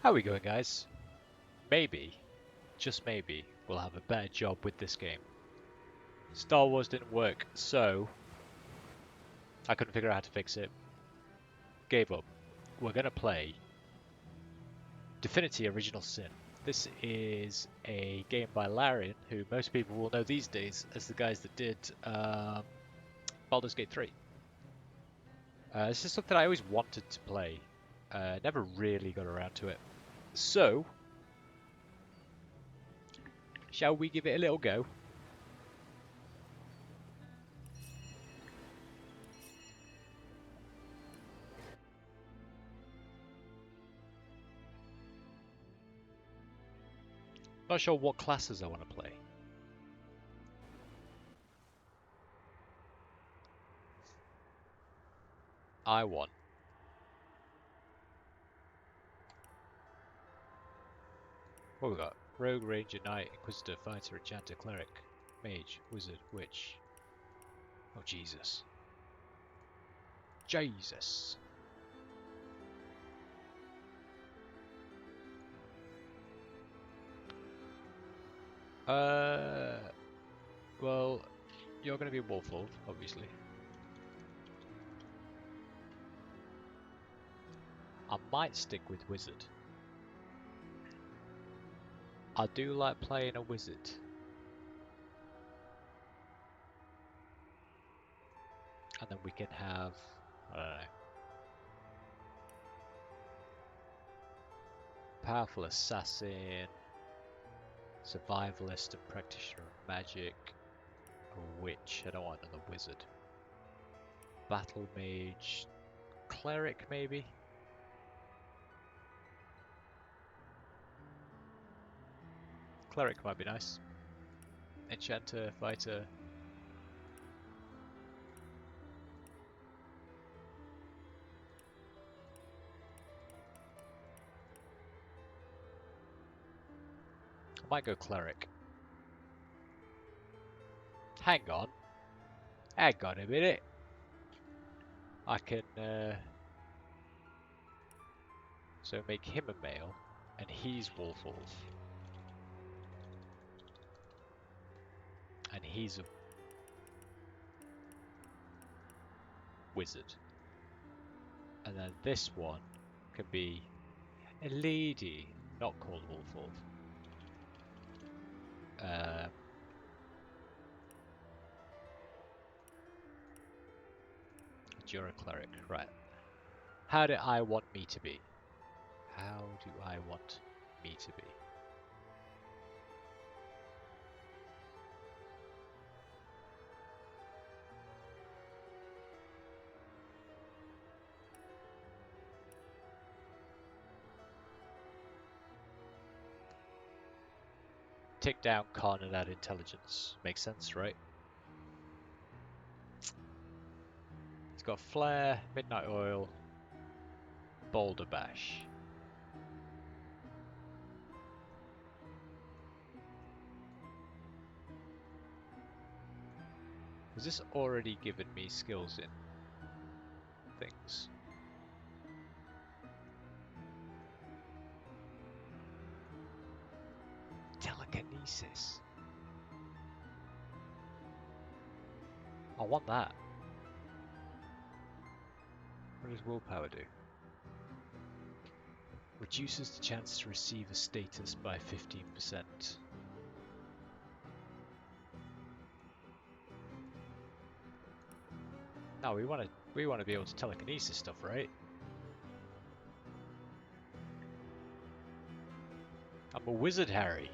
How are we going, guys? Maybe, just maybe, we'll have a better job with this game. Star Wars didn't work, so I couldn't figure out how to fix it. Gave up. We're gonna play Divinity Original Sin. This is a game by Larian, who most people will know these days as the guys that did Baldur's Gate 3. This is something I always wanted to play. Never really got around to it. So, shall we give it a little go? Not sure what classes I want to play. I want what we got? Rogue, Ranger, Knight, Inquisitor, Fighter, Enchanter, Cleric, Mage, Wizard, Witch. Oh Jesus. Jesus. Well, you're gonna be Wolfulv, obviously. I might stick with Wizard. I do like playing a Wizard. And then we can have, I don't know, Powerful Assassin, Survivalist and Practitioner of Magic, a Witch, I don't want another Wizard. Battle Mage, Cleric maybe? Cleric might be nice. Enchanter, Fighter. I might go Cleric. Hang on. Hang on a minute. I can so make him a male and he's Wolfulv. And he's a wizard. And then this one can be a lady, not called Wolfulv. You're a cleric, right. How do I want me to be? How do I want me to be? Tick down con and add intelligence. Makes sense, right? It's got Flare, Midnight Oil, Boulder Bash. Has this already given me skills in things? Telekinesis. I want that. What does willpower do? Reduces the chance to receive a status by 15%. No, we want to be able to telekinesis stuff, right? I'm a wizard, Harry.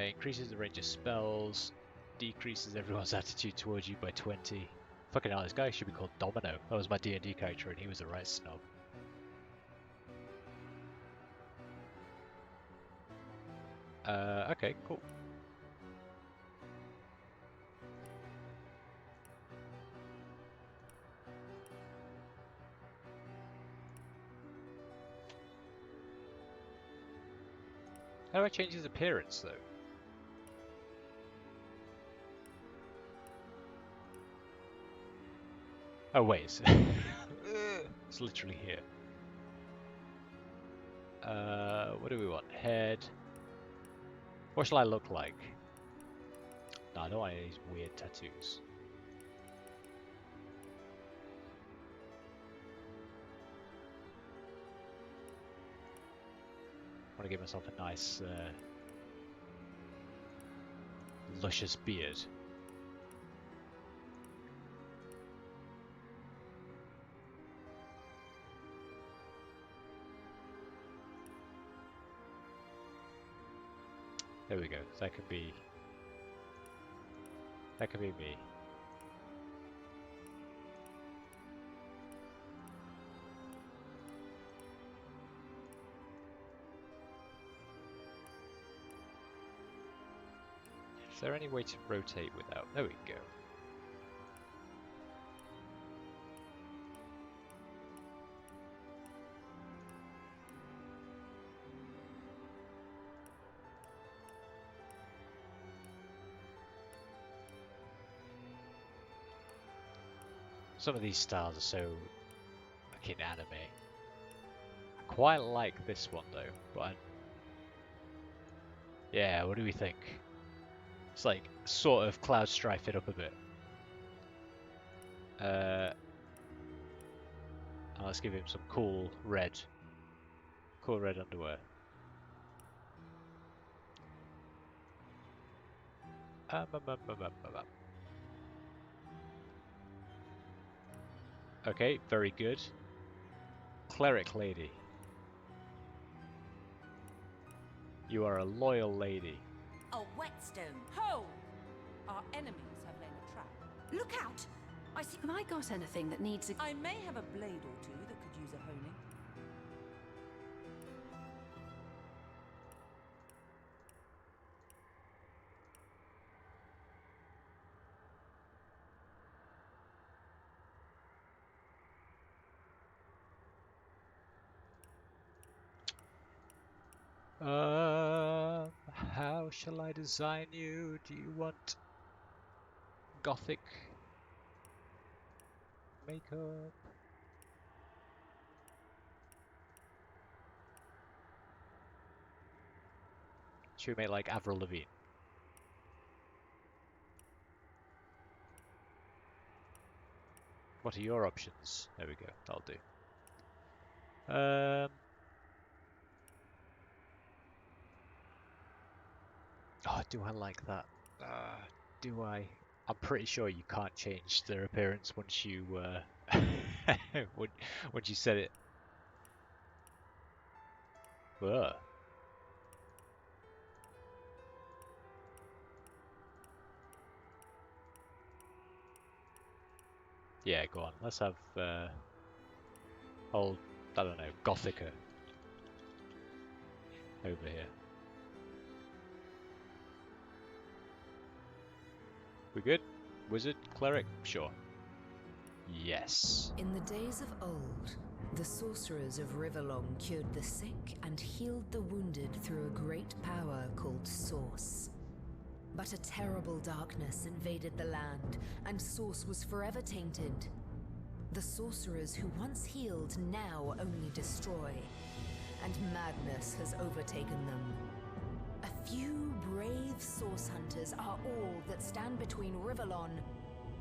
Increases the range of spells, decreases everyone's attitude towards you by 20. Fucking hell, this guy should be called Domino. That was my D&D character and he was a right snob. Okay, cool. How do I change his appearance, though? Oh wait, it's literally here. What do we want? Head. What shall I look like? No, I don't want any of these weird tattoos. I want to give myself a nice, luscious beard. There we go. That could be me. Is there any way to rotate without? There we go. Some of these styles are so fucking anime. I quite like this one though, but yeah, what do we think? It's like sort of cloud strife it up a bit. And let's give him some cool red underwear. Okay, very good. Cleric lady. You are a loyal lady. A whetstone. Ho! Our enemies have laid a trap. Look out! I see. Have I got anything that needs a... I may have a blade or two that could use a honing. How shall I design you? Do you want gothic makeup? Should we make like Avril Lavigne? What are your options? There we go. That'll do. Oh, do I like that? Do I? I'm pretty sure you can't change their appearance once you once you set it. Ugh. Yeah, go on. Let's have old, I don't know, Gothica over here. We good? Wizard? Cleric? Sure. Yes. In the days of old, the sorcerers of Riverlong cured the sick and healed the wounded through a great power called Source. But a terrible darkness invaded the land, and Source was forever tainted. The sorcerers who once healed now only destroy, and madness has overtaken them. A few brave Source hunters are all that stand between Riverlon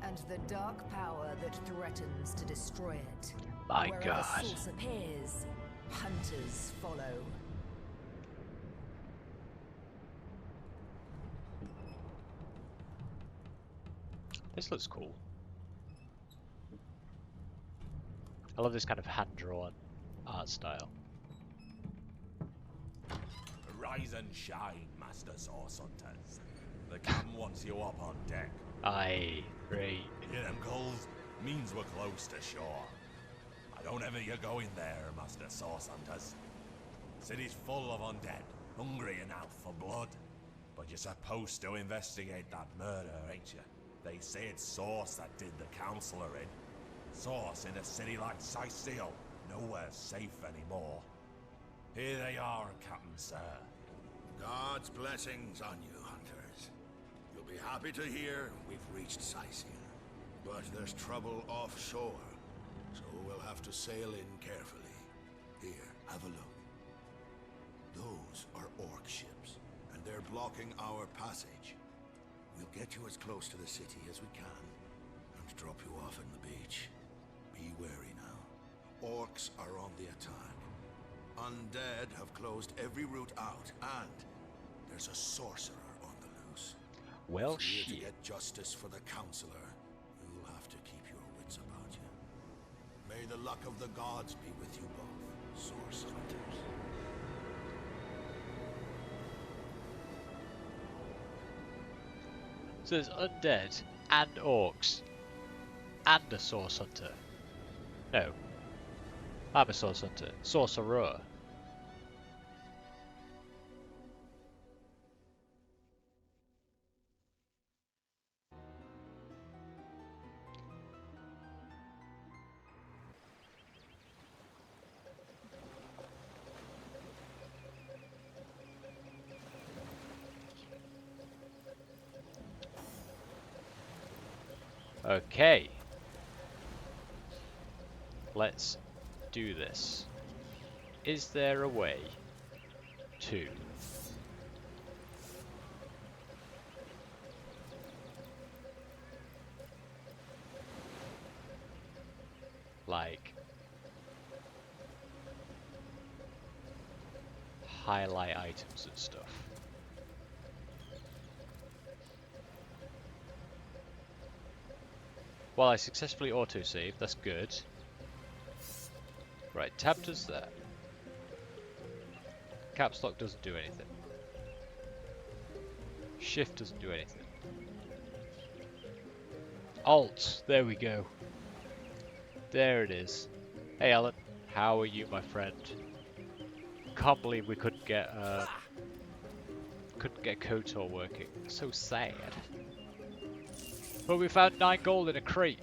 and the dark power that threatens to destroy it. My Wherever God. Source appears, hunters follow. This looks cool. I love this kind of hand-drawn art style. Rise and shine, Master Source Hunters. The captain wants you up on deck. Aye, great. Hear them calls? Means we're close to shore. I don't ever you go in there, Master Source Hunters. City's full of undead, hungry and out for blood. But you're supposed to investigate that murder, ain't you? They say it's Source that did the Counselor in. Source in a city like Sicil, nowhere safe anymore. Here they are, Captain Sir. God's blessings on you, hunters. You'll be happy to hear we've reached Sicil. But there's trouble offshore, so we'll have to sail in carefully. Here, have a look. Those are orc ships, and they're blocking our passage. We'll get you as close to the city as we can, and drop you off in the beach. Be wary now. Orcs are on the attack. Undead have closed every route out, and there's a sorcerer on the loose. Well, If you're to shit. get justice for the counselor, you'll have to keep your wits about you. May the luck of the gods be with you both, source hunters. So there's undead and orcs and a source hunter. No, I'm a source hunter. Sorcerer. Okay. Let's do this. Is there a way to like highlight items and stuff? Well, I successfully autosave, that's good. Right, tab does that. Caps lock doesn't do anything. Shift doesn't do anything. Alt, there we go. There it is. Hey Alan, how are you, my friend? Can't believe we couldn't get KOTOR working. So sad. But we found 9 gold in a crate.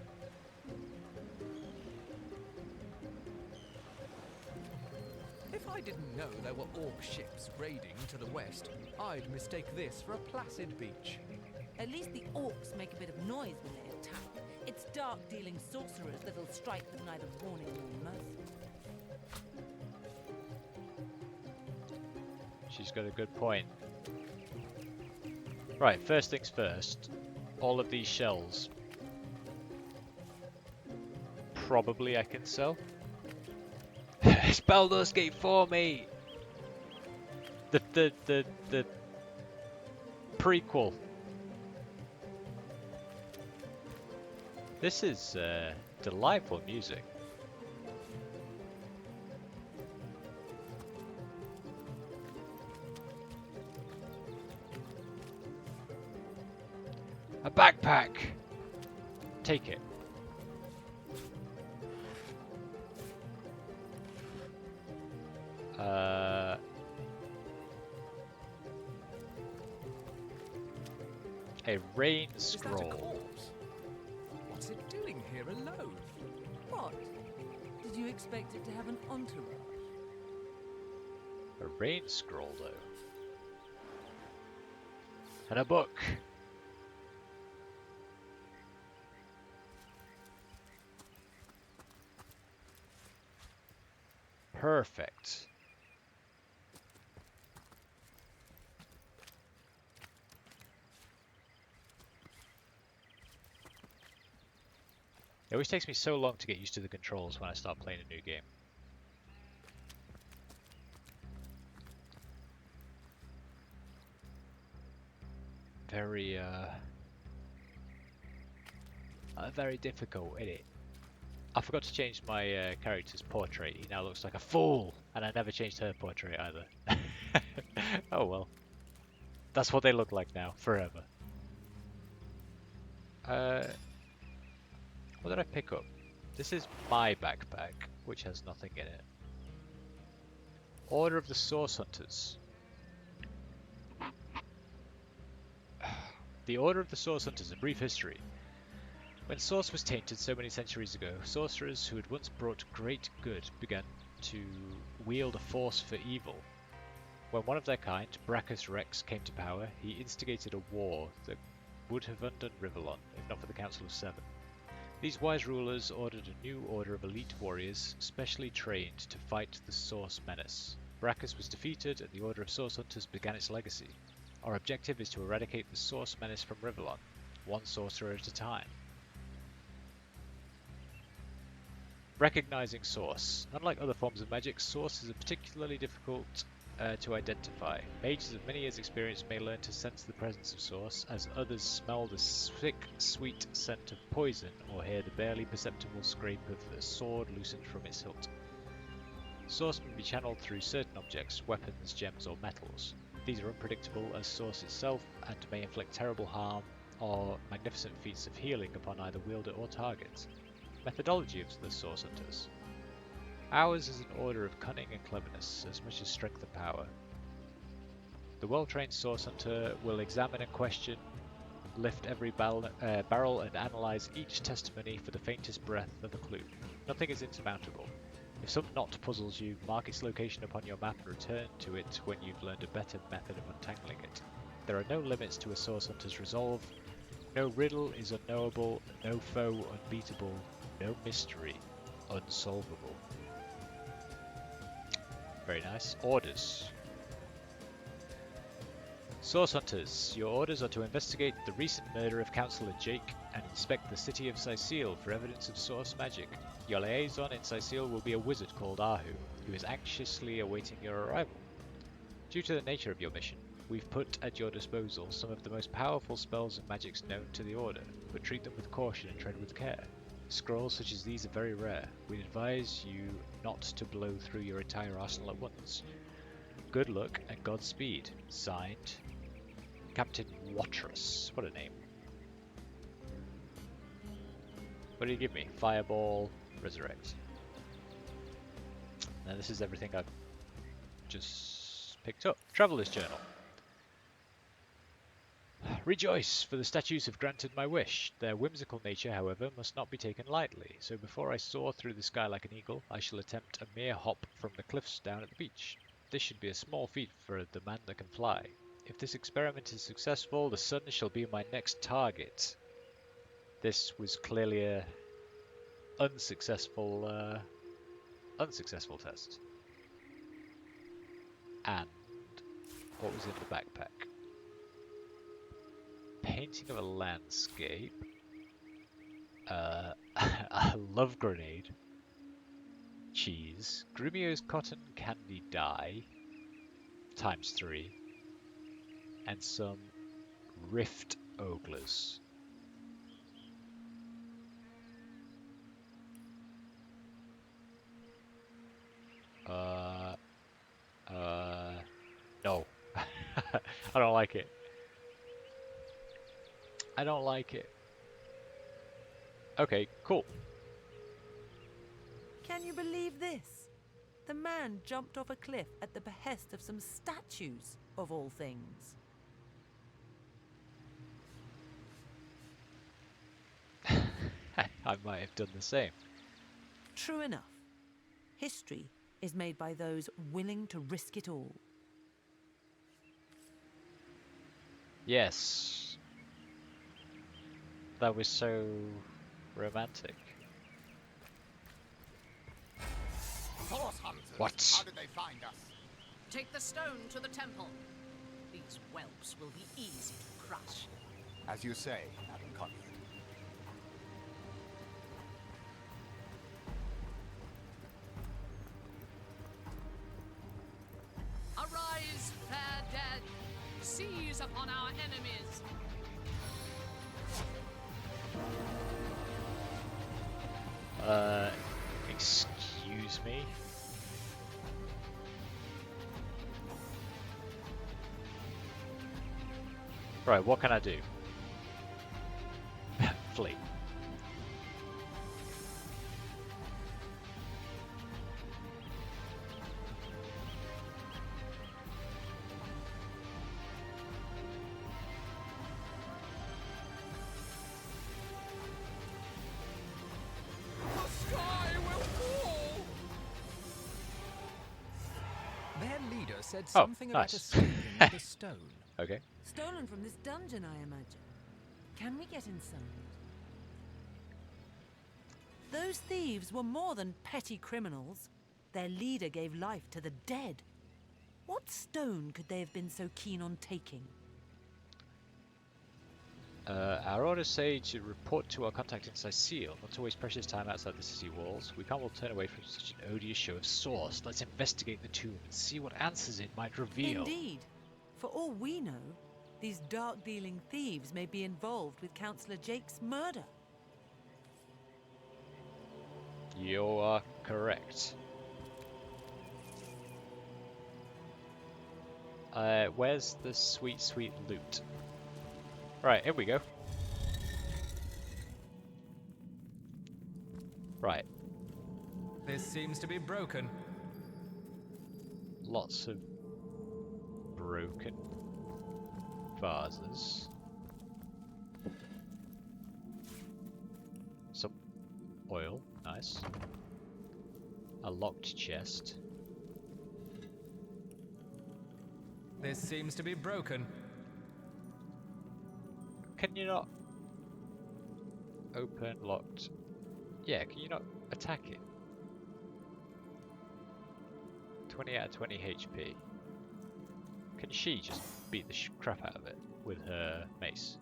If I didn't know there were orc ships raiding to the west, I'd mistake this for a placid beach. At least the orcs make a bit of noise when they attack. It's dark-dealing sorcerers that'll strike with neither warning nor mercy. She's got a good point. Right, first things first. All of these shells. Probably I can sell. It's Baldur's Gate for me! The prequel. This is delightful music. A backpack! Take it. A rain Is that a scroll. corpse? What's it doing here alone? What? Did you expect it to have an entourage? A rain scroll, though. And a book. Perfect. It always takes me so long to get used to the controls when I start playing a new game. Very difficult, isn't it? I forgot to change my character's portrait. He now looks like a fool, and I never changed her portrait either. Oh well. That's what they look like now, forever. What did I pick up? This is my backpack, which has nothing in it. Order of the Source Hunters. The Order of the Source Hunters, a brief history. When Source was tainted so many centuries ago, sorcerers who had once brought great good began to wield a force for evil. When one of their kind, Brachus Rex, came to power, he instigated a war that would have undone Rivellon, if not for the Council of Seven. These wise rulers ordered a new order of elite warriors, specially trained to fight the Source menace. Brachus was defeated, and the Order of Source Hunters began its legacy. Our objective is to eradicate the Source menace from Rivellon, one sorcerer at a time. Recognizing Source. Unlike other forms of magic, Source is particularly difficult to identify. Mages of many years' experience may learn to sense the presence of Source, as others smell the thick, sweet scent of poison or hear the barely perceptible scrape of a sword loosened from its hilt. Source may be channeled through certain objects, weapons, gems, or metals. These are unpredictable as Source itself and may inflict terrible harm or magnificent feats of healing upon either wielder or target. Methodology of the Source Hunters. Ours is an order of cunning and cleverness, as much as strength and power. The well-trained Source Hunter will examine and question, lift every barrel and analyze each testimony for the faintest breath of a clue. Nothing is insurmountable. If some knot puzzles you, mark its location upon your map and return to it when you've learned a better method of untangling it. There are no limits to a Source Hunter's resolve. No riddle is unknowable, no foe unbeatable, no mystery unsolvable. Very nice. Orders. Source Hunters, your orders are to investigate the recent murder of Councillor Jake and inspect the city of Sicil for evidence of Source magic. Your liaison in Sicil will be a wizard called Ahu, who is anxiously awaiting your arrival. Due to the nature of your mission, we've put at your disposal some of the most powerful spells and magics known to the Order, but treat them with caution and tread with care. Scrolls such as these are very rare. We'd advise you not to blow through your entire arsenal at once. Good luck and Godspeed. Signed, Captain Watrous. What a name. What do you give me? Fireball, Resurrect. Now this is everything I've just picked up. Traveller's Journal. Rejoice, for the statues have granted my wish. Their whimsical nature, however, must not be taken lightly, so before I soar through the sky like an eagle, I shall attempt a mere hop from the cliffs down at the beach. This should be a small feat for the man that can fly. If this experiment is successful, the sun shall be my next target. This was clearly a unsuccessful test. And what was in the backpack? Painting of a landscape. A love grenade. Cheese. Grumio's cotton candy dye. ×3. And some rift oglers. No. I don't like it. I don't like it. Okay, cool. Can you believe this? The man jumped off a cliff at the behest of some statues, of all things. I might have done the same. True enough. History is made by those willing to risk it all. Yes. That was so romantic. Source hunters! What? How did they find us? Take the stone to the temple. These whelps will be easy to crush. As you say, Madam Conrad. Arise, fair dead! Seize upon our enemies! Excuse me? Right, what can I do? Flee. The sky will fall! Their leader said something about nice. escaping with a stone. Okay. Stolen from this dungeon, I imagine. Can we get inside? Those thieves were more than petty criminals. Their leader gave life to the dead. What stone could they have been so keen on taking? Our orders say to report to our contact in Sicile, not to waste precious time outside the city walls. We can't well turn away from such an odious show of source. Let's investigate the tomb and see what answers it might reveal. Indeed. For all we know, these dark-dealing thieves may be involved with Councillor Jake's murder. You are correct. Where's the sweet, sweet loot? Right, here we go. Right, This seems to be broken. lots of broken vases. Some oil, nice. A locked chest. This seems to be broken. Can you not open locked? Yeah, can you not attack it? 20 out of 20 HP. Can she just beat the crap out of it with her mace?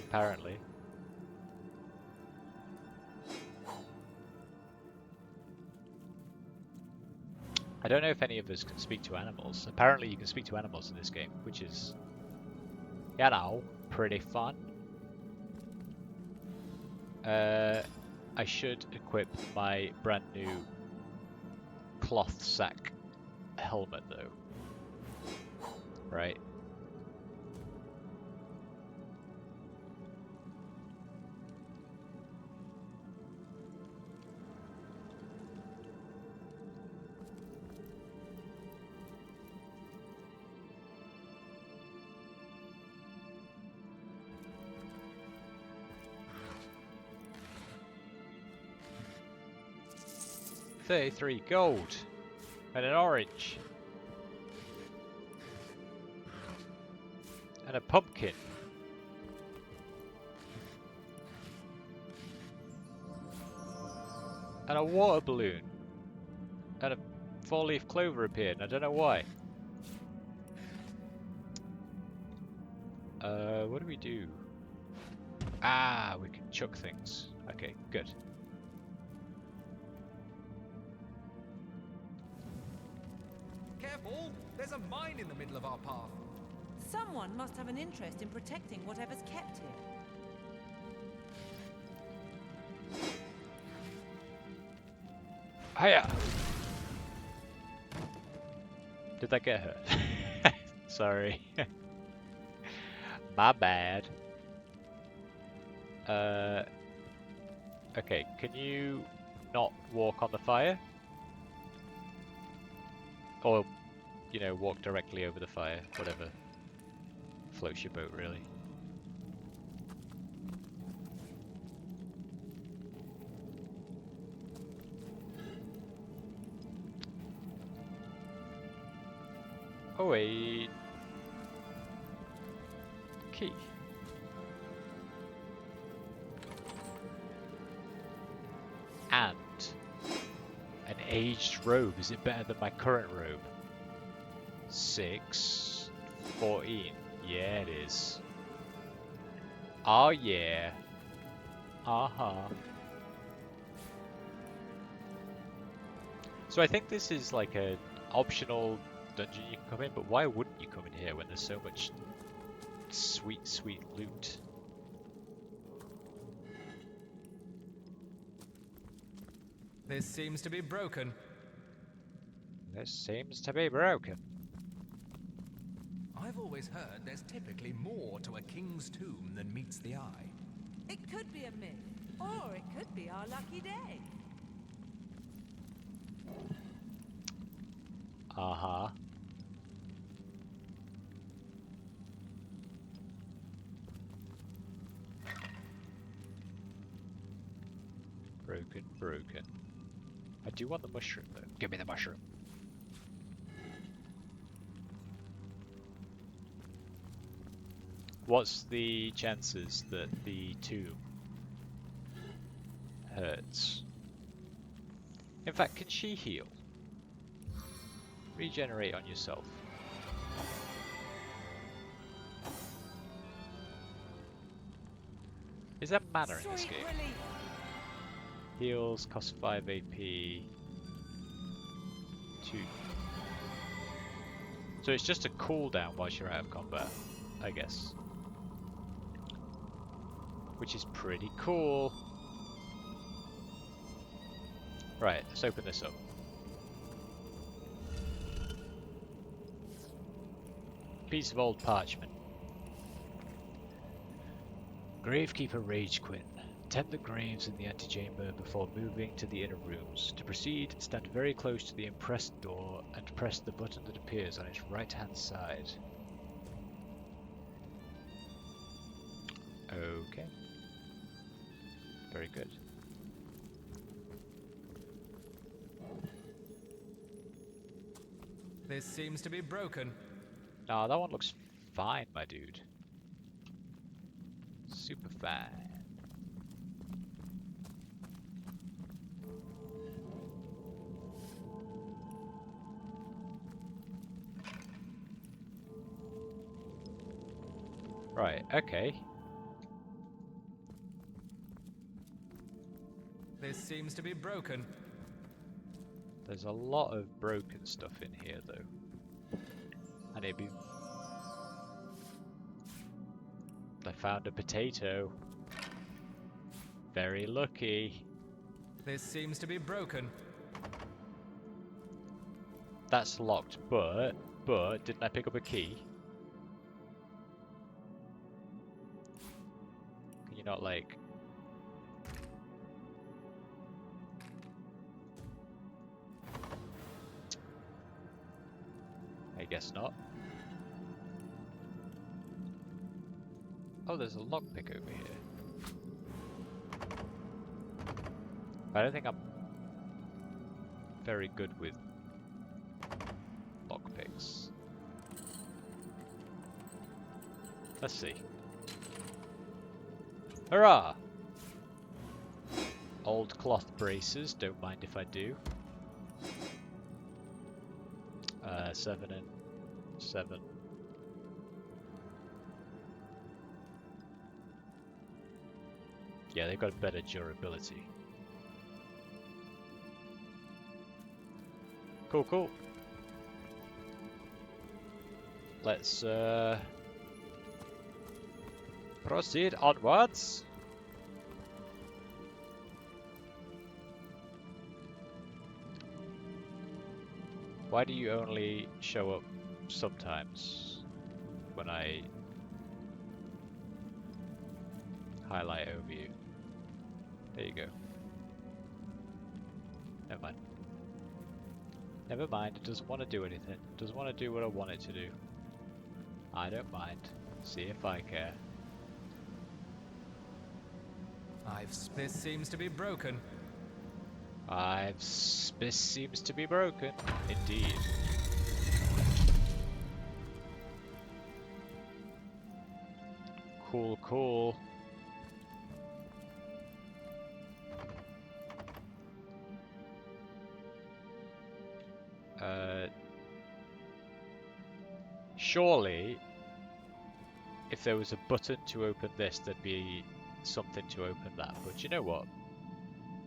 Apparently. I don't know if any of us can speak to animals. Apparently you can speak to animals in this game, which is, you know, pretty fun. I should equip my brand new cloth sack helmet though. Right? $33 gold and an orange and a pumpkin. And a water balloon and a 4-leaf clover appeared, and I don't know why. What do we do? Ah, we can chuck things. Okay, good. Careful! There's a mine in the middle of our path. Someone must have an interest in protecting whatever's kept here. Hiya! Did that get hurt? Sorry. My bad. Okay, can you not walk on the fire? Or, you know, walk directly over the fire, whatever floats your boat, really. Oh, a key. And an aged robe. Is it better than my current robe? 6:14. Yeah, it is. Oh yeah. So I think this is like an optional dungeon you can come in, but why wouldn't you come in here when there's so much sweet, sweet loot? This seems to be broken. This seems to be broken. I've always heard there's typically more to a king's tomb than meets the eye. It could be a myth, or it could be our lucky day. Broken. I do want the mushroom though. Give me the mushroom. What's the chances that the tomb hurts? In fact, can she heal? Regenerate on yourself. Is there mana in this Sweet game? relief. Heals, cost 5 AP. 2. So it's just a cooldown whilst you're out of combat, I guess. Which is pretty cool. Right, let's open this up. Piece of old parchment. Gravekeeper Rage Quinn. Tend the graves in the antechamber before moving to the inner rooms. To proceed, stand very close to the impressed door and press the button that appears on its right-hand side. Okay. Very good. This seems to be broken. Nah, that one looks fine, my dude. Super fine. Right, okay. This seems to be broken. There's a lot of broken stuff in here, though. And it'd be... I found a potato. Very lucky. This seems to be broken. That's locked, but didn't I pick up a key? Can you not, like... I guess not. Oh, there's a lockpick over here. I don't think I'm very good with lockpicks. Let's see. Hurrah! Old cloth braces, don't mind if I do. 7 and 7. Yeah, they've got better durability. Cool, cool. Let's proceed onwards. Why do you only show up sometimes when I highlight over you? There you go. Never mind. Never mind, it doesn't want to do anything. It doesn't want to do what I want it to do. I don't mind. See if I care. This seems to be broken. This seems to be broken. Indeed. Cool, cool. Surely, if there was a button to open this, there'd be something to open that. But you know what?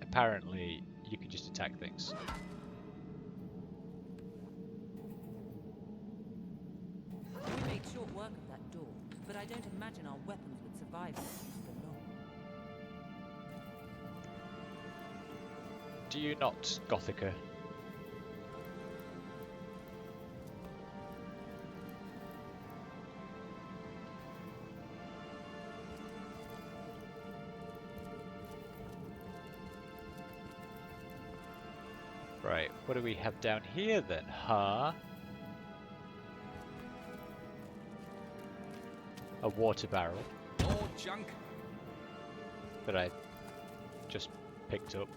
Apparently, you can just attack things. We made short work of that door, but I don't imagine our weapons would survive this for long. Do you not, Gothica? Right, what do we have down here then, huh? A water barrel More junk. that I just picked up.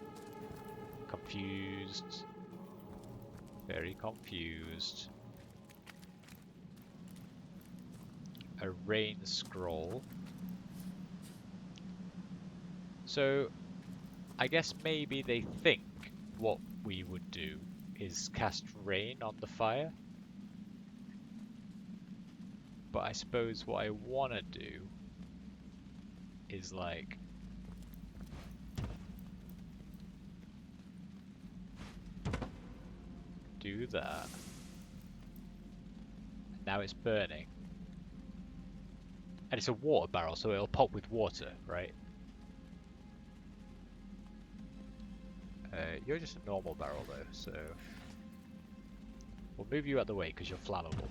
Confused. Very confused. a rain scroll. So I guess maybe they think what we would do is cast rain on the fire. But I suppose what I want to do is like do that. Now it's burning. And it's a water barrel, so it'll pop with water, right? You're just a normal barrel though, so we'll move you out the way because you're flammable.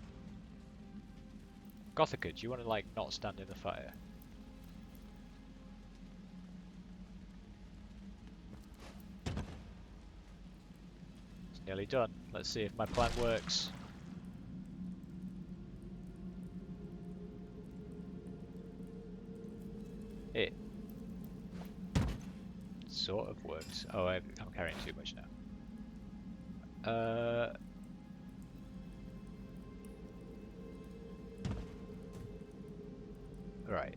Gothica, do you want to like not stand in the fire? It's nearly done. Let's see if my plan works. It sort of works. Oh, I'm carrying too much now. Right.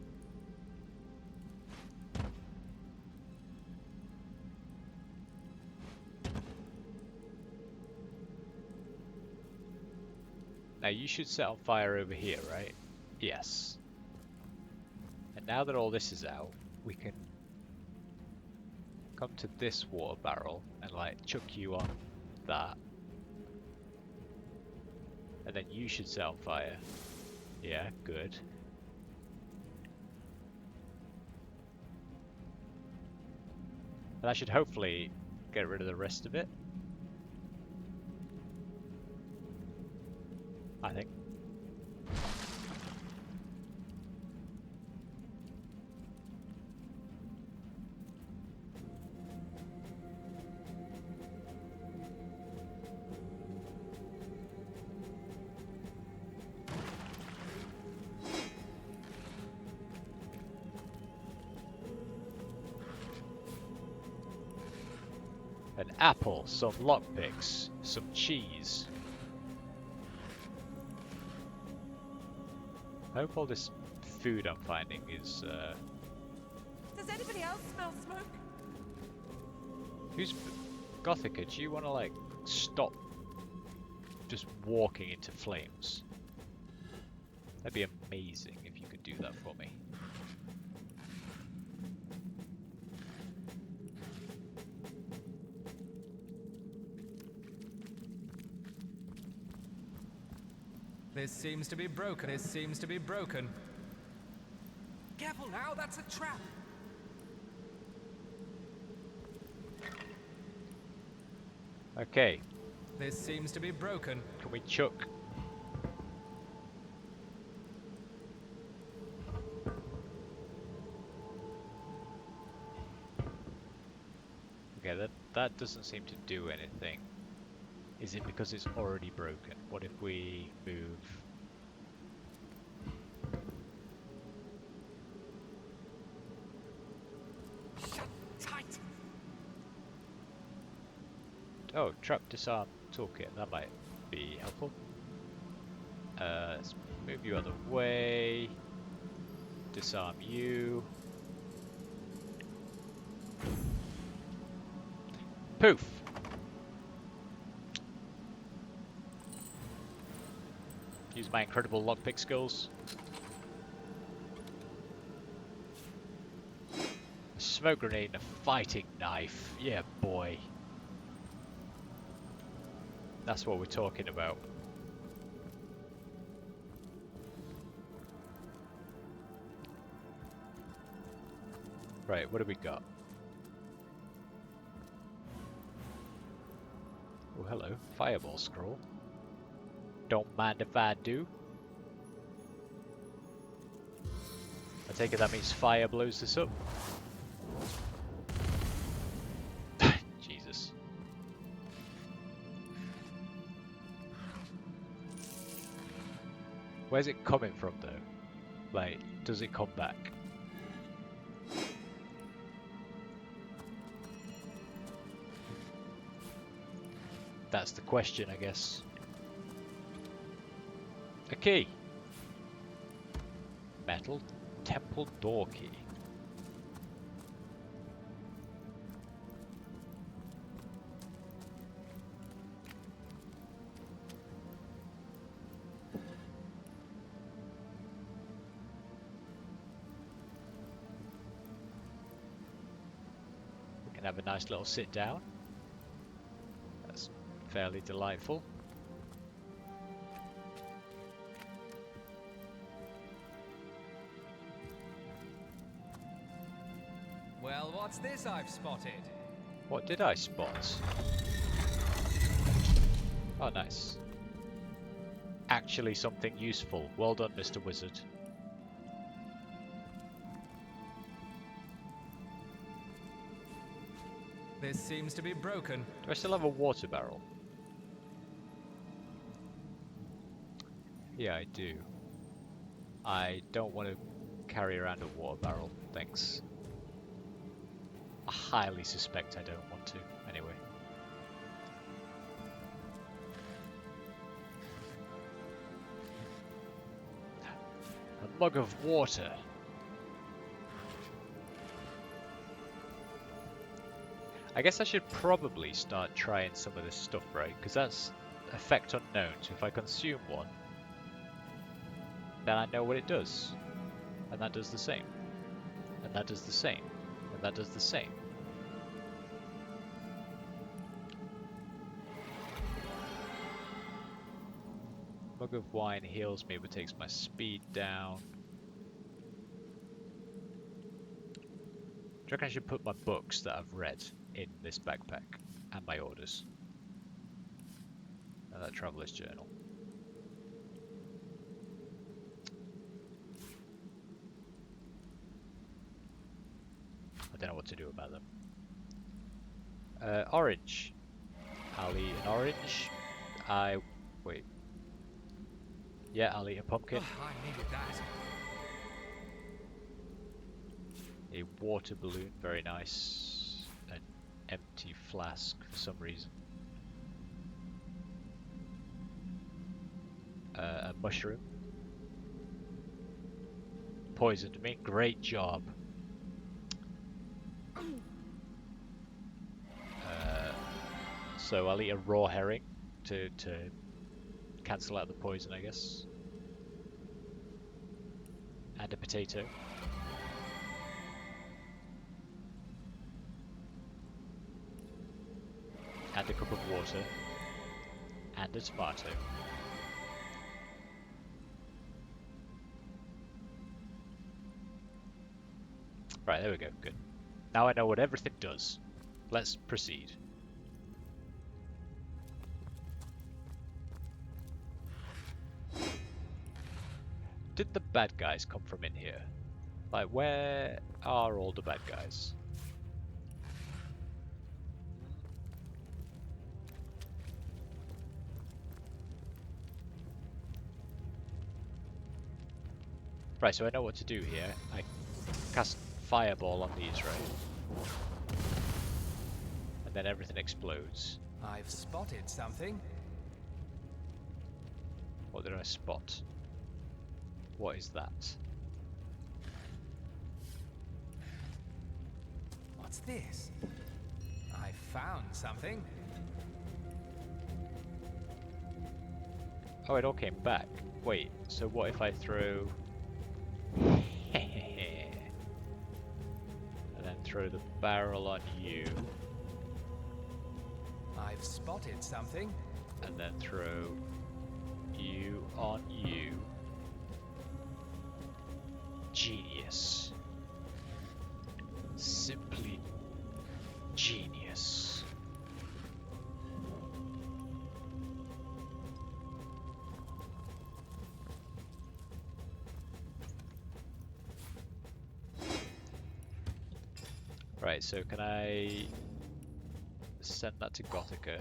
Now you should set on fire over here, right? Yes. And now that all this is out, we can come to this water barrel and like chuck you on that. And then you should set on fire. Yeah, good. And that should hopefully get rid of the rest of it. I think. An apple, some lockpicks, some cheese. I hope all this food I'm finding is, Does anybody else smell smoke? Who's... Gothica, do you want to, like, stop just walking into flames? That'd be amazing if you could do that for me. This seems to be broken. This seems to be broken. Careful now, that's a trap. Okay, This seems to be broken. can we chuck... Okay, that doesn't seem to do anything. Is it because it's already broken? What if we move... Shut tight. Oh, trap disarm toolkit, that might be helpful. Let's move you out of the way. Disarm you. Poof! Use my incredible lockpick skills. A smoke grenade and a fighting knife. Yeah, boy. That's what we're talking about. Right, what do we got? Oh, hello. Fireball scroll. Don't mind if I do. I take it that means fire blows this up. Jesus. Where's it coming from though? Like, does it come back? That's the question, I guess. A key. little temple door key. We can have a nice little sit down. That's fairly delightful. Well, what's this I've spotted? What did I spot? Oh, nice. Actually something useful. Well done, Mr. Wizard. This seems to be broken. Do I still have a water barrel? Yeah, I do. I don't want to carry around a water barrel, thanks. I highly suspect I don't want to, anyway. A mug of water. I guess I should probably start trying some of this stuff, right? Because that's effect unknown, so if I consume one, then I know what it does. And that does the same. And that does the same. And that does the same. Mug of wine heals me but takes my speed down. Do you reckon I should put my books that I've read in this backpack and my orders? And that traveller's journal. I don't know what to do about them. Orange. I'll eat an orange. Wait. Yeah, I'll eat a pumpkin. Oh, I needed that. A water balloon, very nice. An empty flask for some reason. A mushroom. Poisoned me, great job. So I'll eat a raw herring to cancel out the poison, I guess. And a potato. And a cup of water. And a tomato. Right, there we go, good. Now I know what everything does. Let's proceed. Did the bad guys come from in here? Like, where are all the bad guys? Right, so I know what to do here. I cast fireball on these, right? And then everything explodes. I've spotted something. What did I spot? What is that? What's this? I found something. Oh, it all came back. Wait, so what if I throw... and then throw the barrel on you, I've spotted something. and then throw you on you. Genius. Simply genius. Right, so can I send that to Gothica?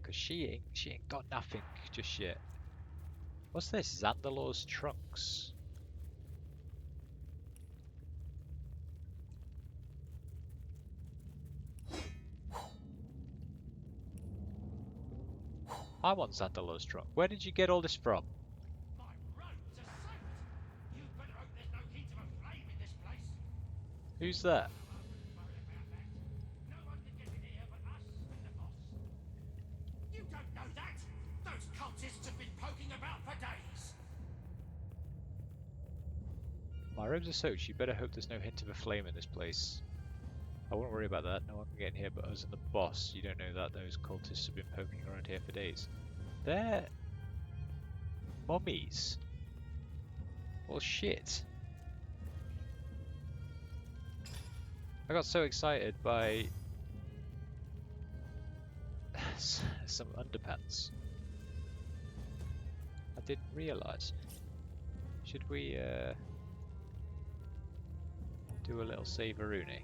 Cause she ain't got nothing just yet. What's this? Xandalor's trunks. I want Xandalor's trunk. Where did you get all this from? Who's that? You don't know that! Those cultists have been poking about for days! My robes are soaked. You better hope there's no hint of a flame in this place. I won't worry about that. No one can get in here but us and the boss. You don't know that those cultists have been poking around here for days. They're mummies. Well, shit. I got so excited by some underpants. I didn't realise. Should we do a little save-a-rooney?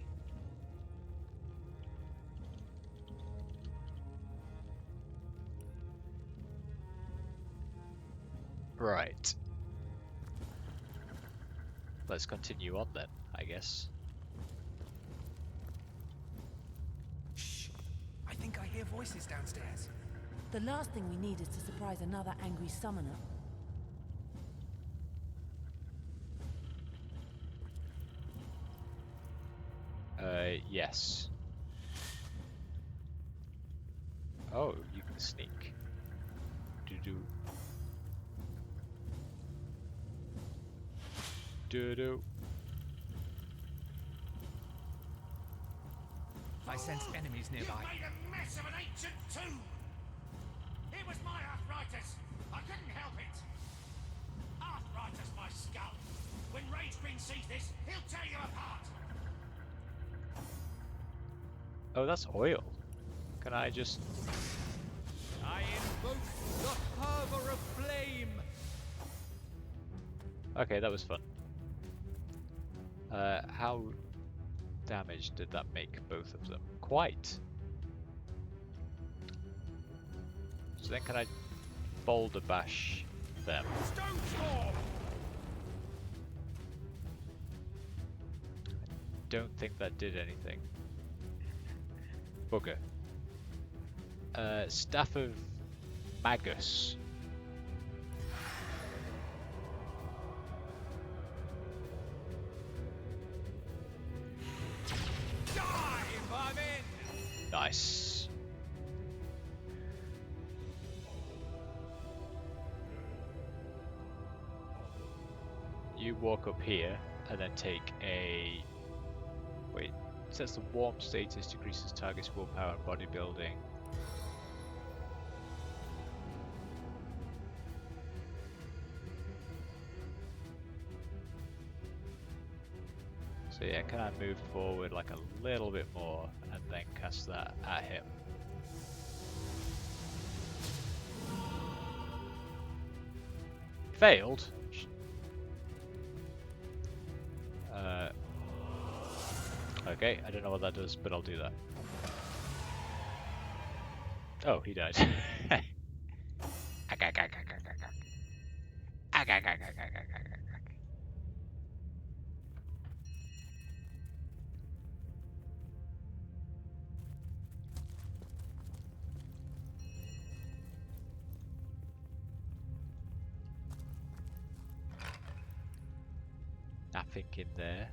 Right. Let's continue on then, I guess. Shh! I think I hear voices downstairs. The last thing we need is to surprise another angry summoner. Yes. Oh, you can sneak. Do-do. Do-do. I sense enemies You nearby. made a mess of an ancient tomb! It was my arthritis! I couldn't help it! Arthritis, my skull! When Rage Queen sees this, he'll tear you apart! Oh, that's oil. Can I just... I invoke the fervor of flame! Okay, that was fun. How damage did that make both of them? Quite. So then can I boulder bash them? Stone Storm! Don't think that did anything. Bugger. Staff of Magus. Die, vermin! Nice. You walk up here and then take a... Wait. Sets the warm status, decreases target's willpower and bodybuilding. So yeah, can I move forward like a little bit more and then cast that at him? Failed? Okay, I don't know what that does, but I'll do that. Oh, he died. Nothing in there.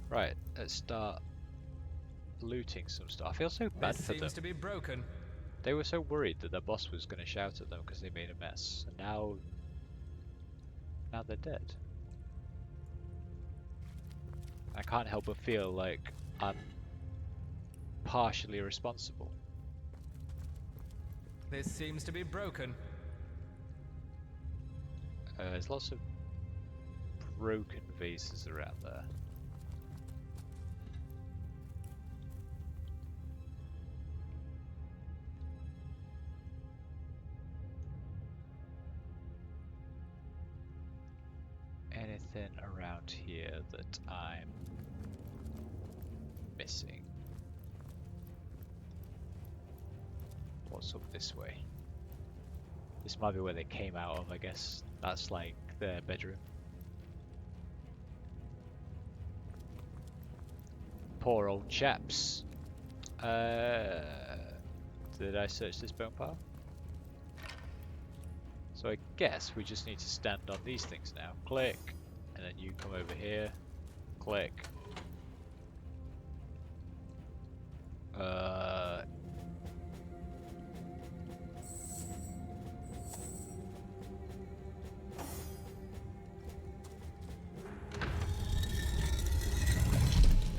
Right, let's start looting some stuff. I feel so bad This for them. seems to be broken. They were so worried that their boss was going to shout at them because they made a mess, and now they're dead. I can't help but feel like I'm partially responsible. This seems to be broken. There's lots of broken vases around there. Anything around here that I'm missing? What's up this way? This might be where they came out of, I guess. That's like their bedroom. Poor old chaps. Did I search this bone pile? So I guess we just need to stand on these things now. Click, and then you come over here. Click. There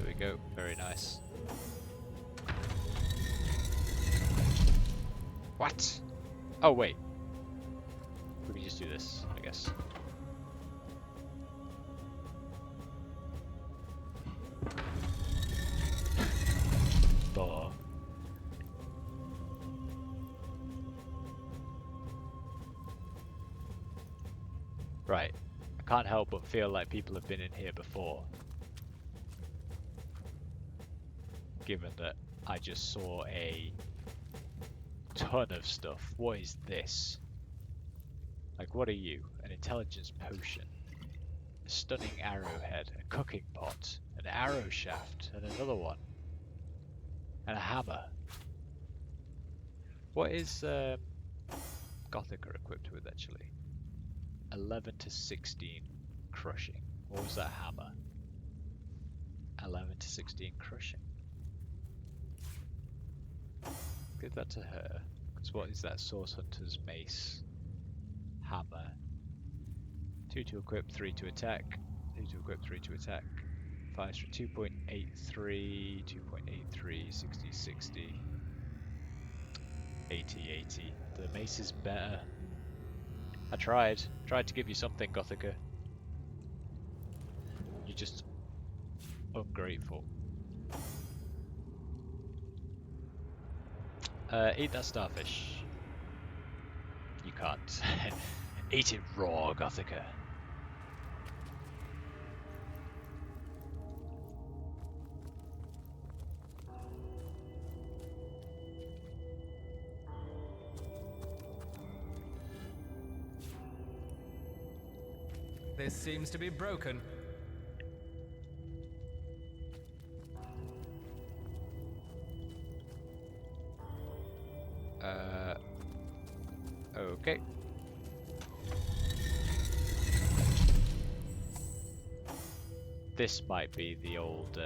we go. Very nice. What? Oh wait. We can just do this, I guess. Duh. Right. I can't help but feel like people have been in here before. Given that I just saw a ton of stuff. What is this? Like, what are you? An intelligence potion. A stunning arrowhead. A cooking pot. An arrow shaft. And another one. And a hammer. What is Gothica equipped with, actually? 11 to 16 crushing. What was that hammer? 11 to 16 crushing. Give that to her. Because what is that? Source Hunter's mace. Hammer. 2 to equip, 3 to attack. 2 to equip, 3 to attack. 5 for 2.83, 2.83, 60, 60. 80, 80. The mace is better. I tried. Tried to give you something, Gothica. You're just ungrateful. Eat that starfish. You can't. Eat it raw, Gothica. This seems to be broken. Okay. This might be the old,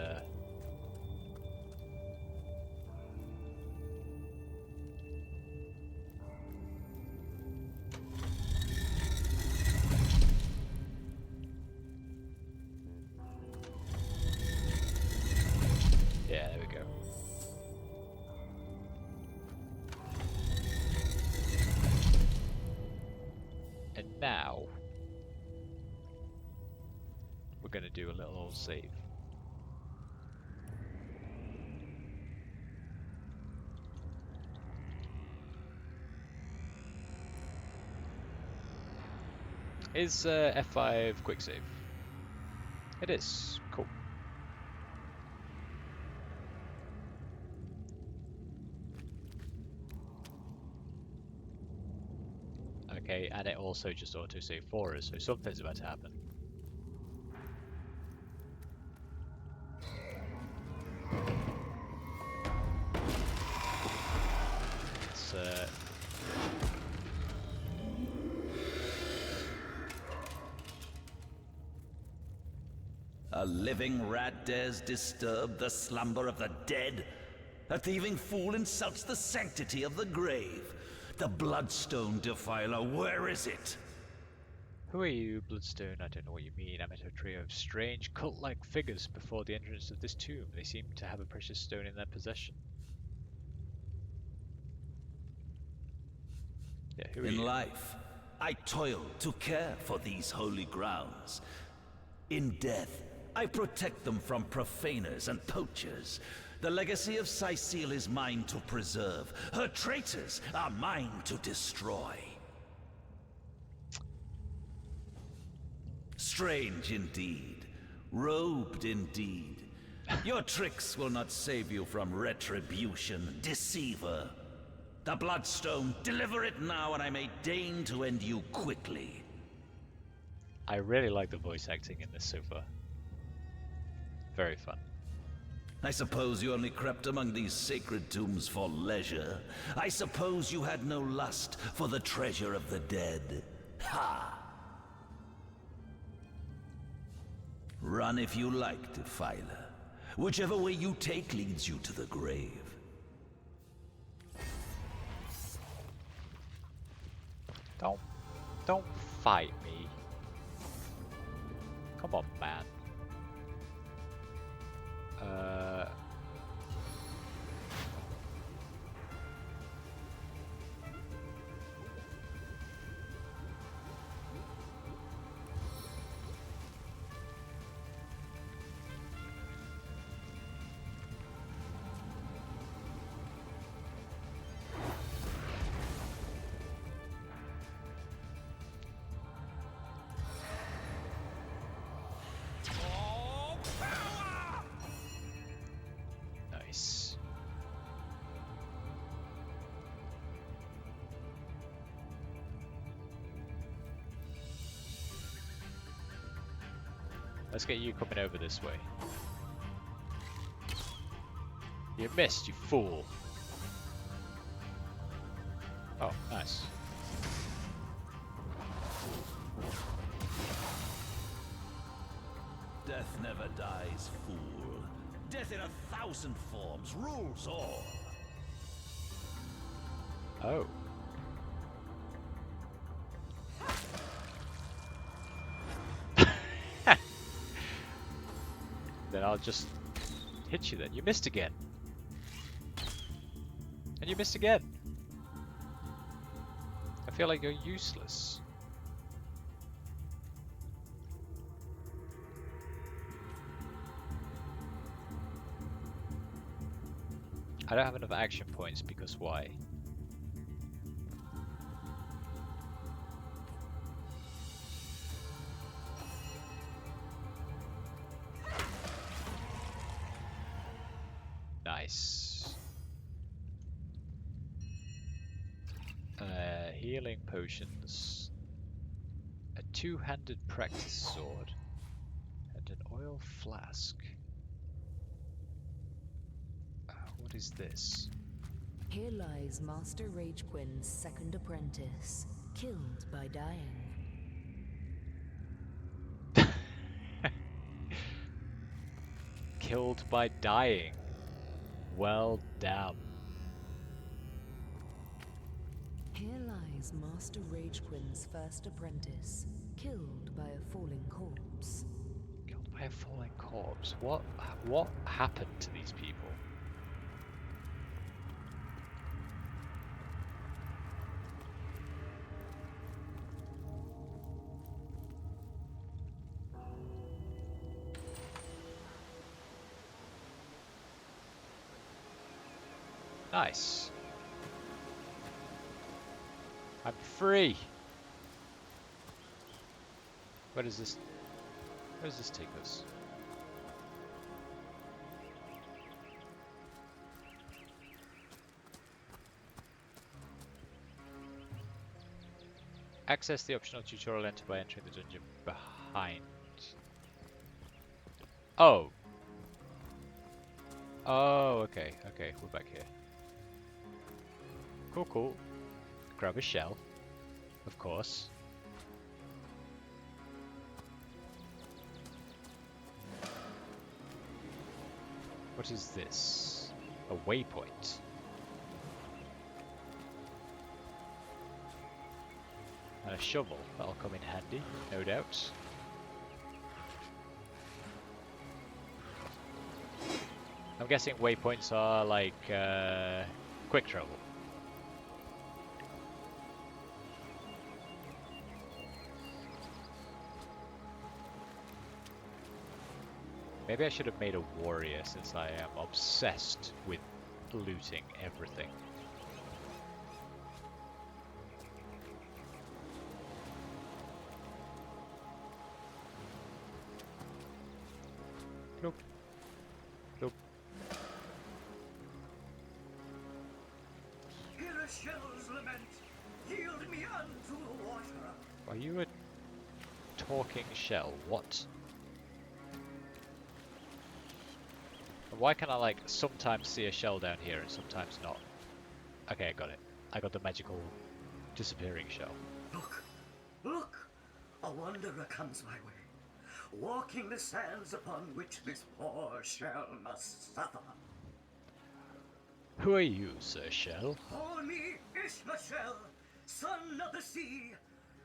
yeah, there we go. And now we're gonna do a little old save. Is F5 quick save? It is. Cool. Okay, and it also just autosave for us, so something's about to happen. It's A living rat dares disturb the slumber of the dead? A thieving fool insults the sanctity of the grave. The Bloodstone Defiler, where is it? Who are you, Bloodstone? I don't know what you mean. I met a trio of strange, cult-like figures before the entrance of this tomb. They seem to have a precious stone in their possession. Yeah, who are In you? life, I toiled to care for these holy grounds. In death, I protect them from profaners and poachers. The legacy of Cecile is mine to preserve. Her traitors are mine to destroy. Strange indeed. Robed indeed. Your tricks will not save you from retribution, deceiver. The Bloodstone, deliver it now and I may deign to end you quickly. I really like the voice acting in this so far. Very fun. I suppose you only crept among these sacred tombs for leisure. I suppose you had no lust for the treasure of the dead. Ha! Run if you like, Defiler. Whichever way you take leads you to the grave. Don't fight me. Come on, man. Nice. Let's get you coming over this way. You missed, you fool. Oh, nice. Death never dies, fool. Death in 1,000 forms rules all. Oh. Then I'll just hit you then. You missed again. And you missed again. I feel like you're useless. I don't have enough action points because why? Nice. Healing potions. A two-handed practice sword. And an oil flask. What is this? Here lies Master Ragequin's second apprentice, killed by dying. Killed by dying. Well, damn. Here lies Master Ragequin's first apprentice, killed by a falling corpse. Killed by a falling corpse. What happened to these people? Nice. I'm free. Where does this take us? Access the optional tutorial enter by entering the dungeon behind. Oh. Oh, okay, we're back here. Cool. Grab a shell, of course. What is this? A waypoint. And a shovel, that'll come in handy, no doubt. I'm guessing waypoints are like quick travel. Maybe I should have made a warrior since I am obsessed with looting everything. Nope. Nope. Hear a shell's lament. Yield me unto the water. Are you a talking shell? What? Why can I like sometimes see a shell down here and sometimes not? Okay, I got it. I got the magical disappearing shell. Look! Look! A wanderer comes my way, walking the sands upon which this poor shell must suffer. Who are you, Sir Shell? Call me Ishmael, son of the sea,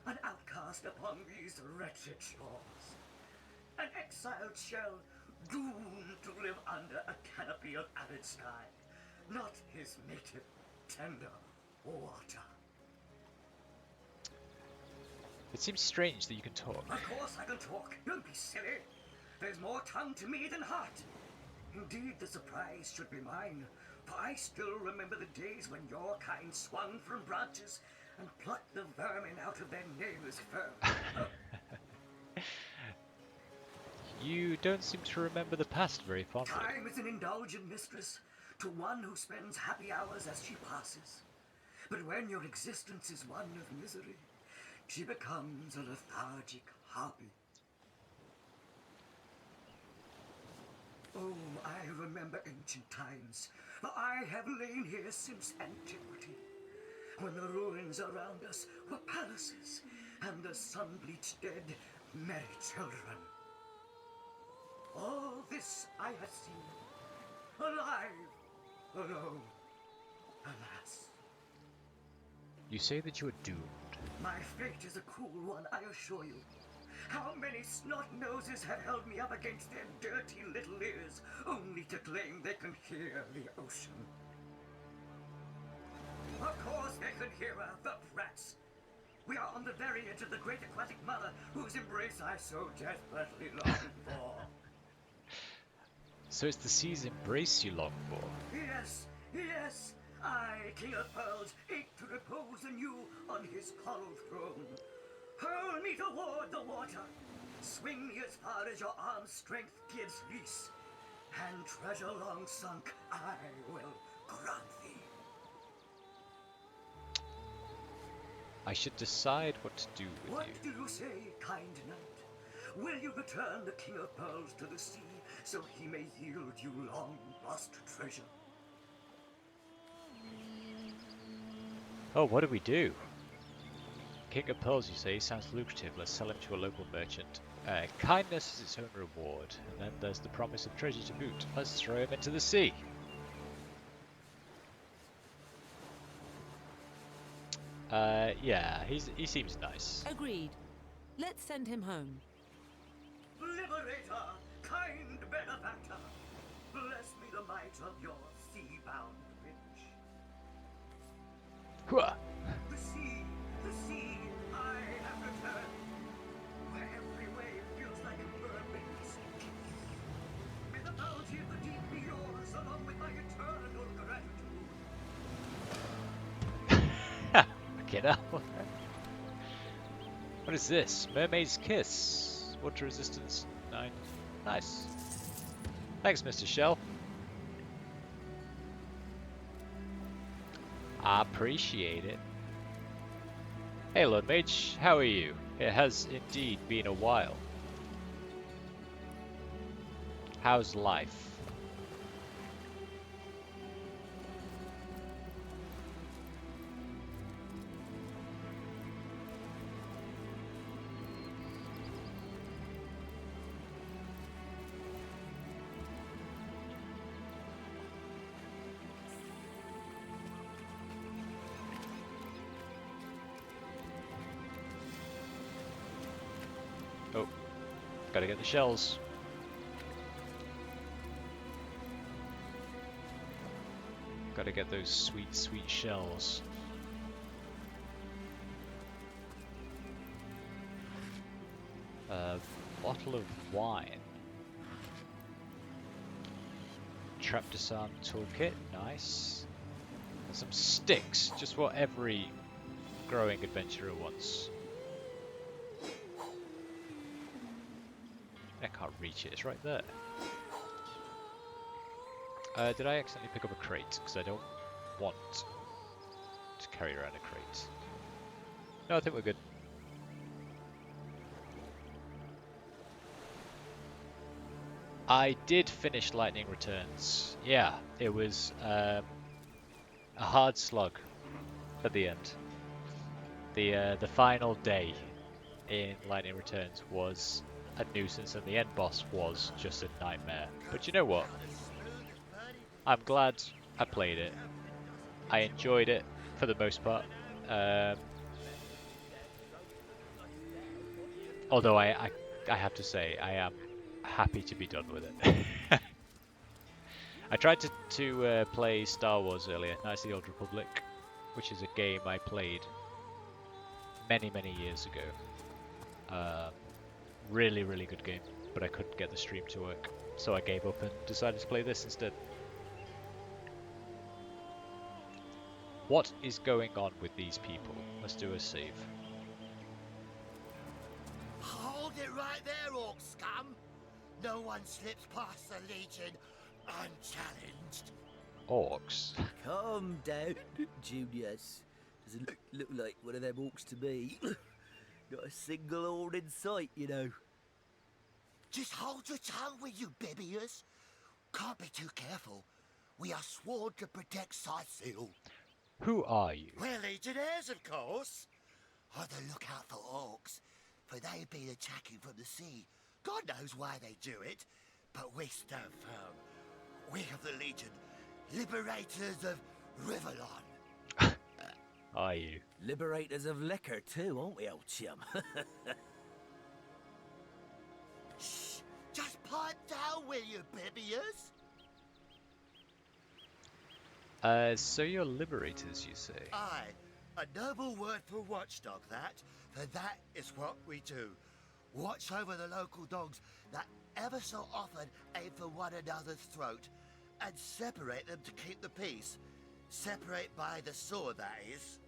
an outcast upon these wretched shores. An exiled shell, doomed to live under a canopy of arid sky, not his native, tender water. It seems strange that you can talk. Of course I can talk. Don't be silly. There's more tongue to me than heart. Indeed, the surprise should be mine, for I still remember the days when your kind swung from branches and plucked the vermin out of their neighbor's fur. You don't seem to remember the past very fondly. Time is an indulgent mistress to one who spends happy hours as she passes. But when your existence is one of misery, she becomes a lethargic harpy. Oh, I remember ancient times, for I have lain here since antiquity, when the ruins around us were palaces, and the sun-bleached dead merry children. All this I have seen, alive, alone, alas. You say that you are doomed. My fate is a cruel one, I assure you. How many snot noses have held me up against their dirty little ears, only to claim they can hear the ocean? Of course they can hear her, the brats. We are on the very edge of the great aquatic mother, whose embrace I so desperately long for. So it's the sea's embrace you long for. Yes, yes, I, King of Pearls, ache to repose anew on his coral throne. Hurl me toward the water, swing me as far as your arm's strength gives release, and treasure long sunk I will grant thee. I should decide what to do with What you. do you say, kind knight? Will you return the King of Pearls to the sea, so he may yield you long lost treasure? Oh, what do we do? King of Pearls, you say, sounds lucrative. Let's sell him to a local merchant. Kindness is its own reward, and then there's the promise of treasure to boot. Let's throw him into the sea. Yeah, he seems nice. Agreed. Let's send him home. Liberator, kind benefactor, bless me the might of your sea-bound bitch. Hooah! The sea, I have returned, where every wave feels like a burning sink. May the bounty of the deep be yours, along with my eternal gratitude. Get out. What is this? Mermaid's Kiss. Water resistance 9. Nice. Thanks, Mr. Shell. I appreciate it. Hey, Lord Mage, how are you? It has indeed been a while. How's life? Oh, gotta get the shells. Gotta get those sweet, sweet shells. A bottle of wine. Trap disarm toolkit, nice. And some sticks, just what every growing adventurer wants. I can't reach it, it's right there. Did I accidentally pick up a crate? Because I don't want to carry around a crate. No, I think we're good. I did finish Lightning Returns. Yeah, it was a hard slog at the end. The final day in Lightning Returns was a nuisance, and the end boss was just a nightmare. But you know what? I'm glad I played it. I enjoyed it for the most part. Although I have to say, I am happy to be done with it. I tried to play Star Wars earlier, Knights of the Old Republic, which is a game I played many, many years ago. Really, really good game, but I couldn't get the stream to work, so I gave up and decided to play this instead. What is going on with these people? Let's do a save. Hold it right there, orc scum! No one slips past the Legion unchallenged. Orcs? Calm down, Junius. Doesn't look like one of them orcs to me. Not a single horde in sight, you know. Just hold your tongue, will you, Bibius? Can't be too careful. We are sworn to protect Scythiel. Who are you? We're legionnaires, of course. On the lookout for orcs, for they've been attacking from the sea. God knows why they do it, but we stand firm. We of the Legion, liberators of Riverlon. Are you? Liberators of liquor too, aren't we, old chum? Shh! Just pipe down, will you, Bibius? So you're liberators, you say? Aye, a noble word for watchdog, that. For that is what we do. Watch over the local dogs that ever so often aim for one another's throat, and separate them to keep the peace. Separate by the sword, that is.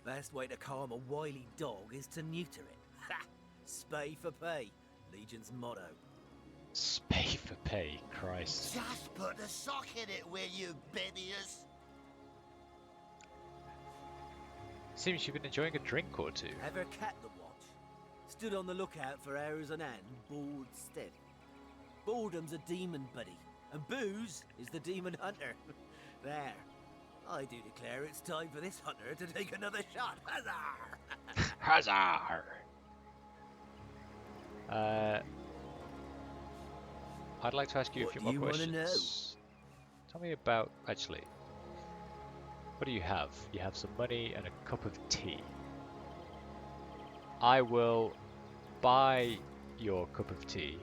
Best way to calm a wily dog is to neuter it. Ha! Spay for pay, Legion's motto. Spay for pay, Christ. Just put a sock in it, will you, Bibius? Seems you've been enjoying a drink or two. Ever kept the watch? Stood on the lookout for hours on end, bored stiff. Boredom's a demon buddy, and booze is the demon hunter. There. I do declare it's time for this hunter to take another shot. Huzzah! Huzzah! I'd like to ask you a few more questions. Know? Tell me about, actually, what do you have? You have some money and a cup of tea. I will buy your cup of tea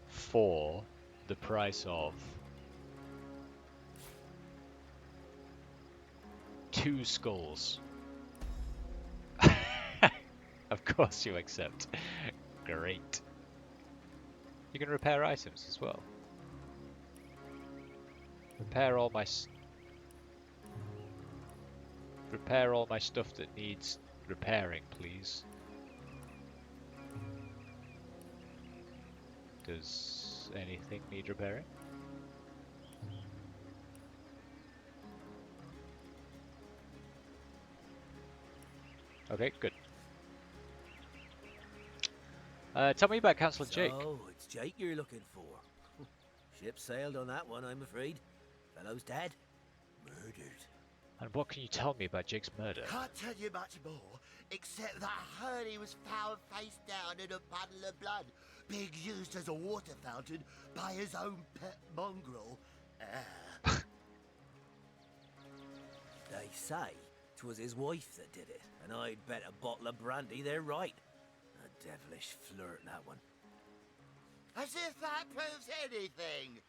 for the price of 2 skulls. Of course you accept. Great. You can repair items as well. Repair all my stuff that needs repairing, please. Does anything need repairing? Okay, good. Tell me about Councillor Jake. Oh, it's Jake you're looking for. Ship sailed on that one, I'm afraid. Fellow's dead. Murdered. And what can you tell me about Jake's murder? Can't tell you much more, except that I heard he was found face down in a puddle of blood, being used as a water fountain by his own pet mongrel. They say 'twas his wife that did it, and I'd bet a bottle of brandy they're right. A devilish flirt, that one. As if that proves anything.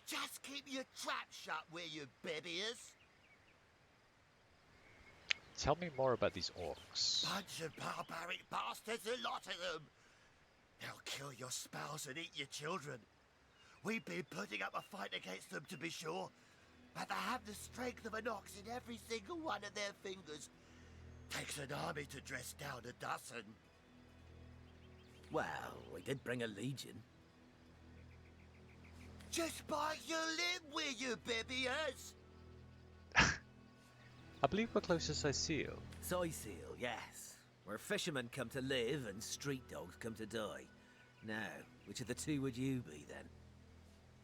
Just keep your trap shut, will you, Bibius? Tell me more about these orcs. Bunch of barbaric bastards, a lot of them. They'll kill your spouse and eat your children. We've been putting up a fight against them, to be sure, but they have the strength of an ox in every single one of their fingers. Takes an army to dress down a dozen. Well, we did bring a legion. Just bite your lip, will you, Bibius? I believe we're close to Scythiel. Scythiel, yes. Where fishermen come to live and street dogs come to die. Now, which of the two would you be, then?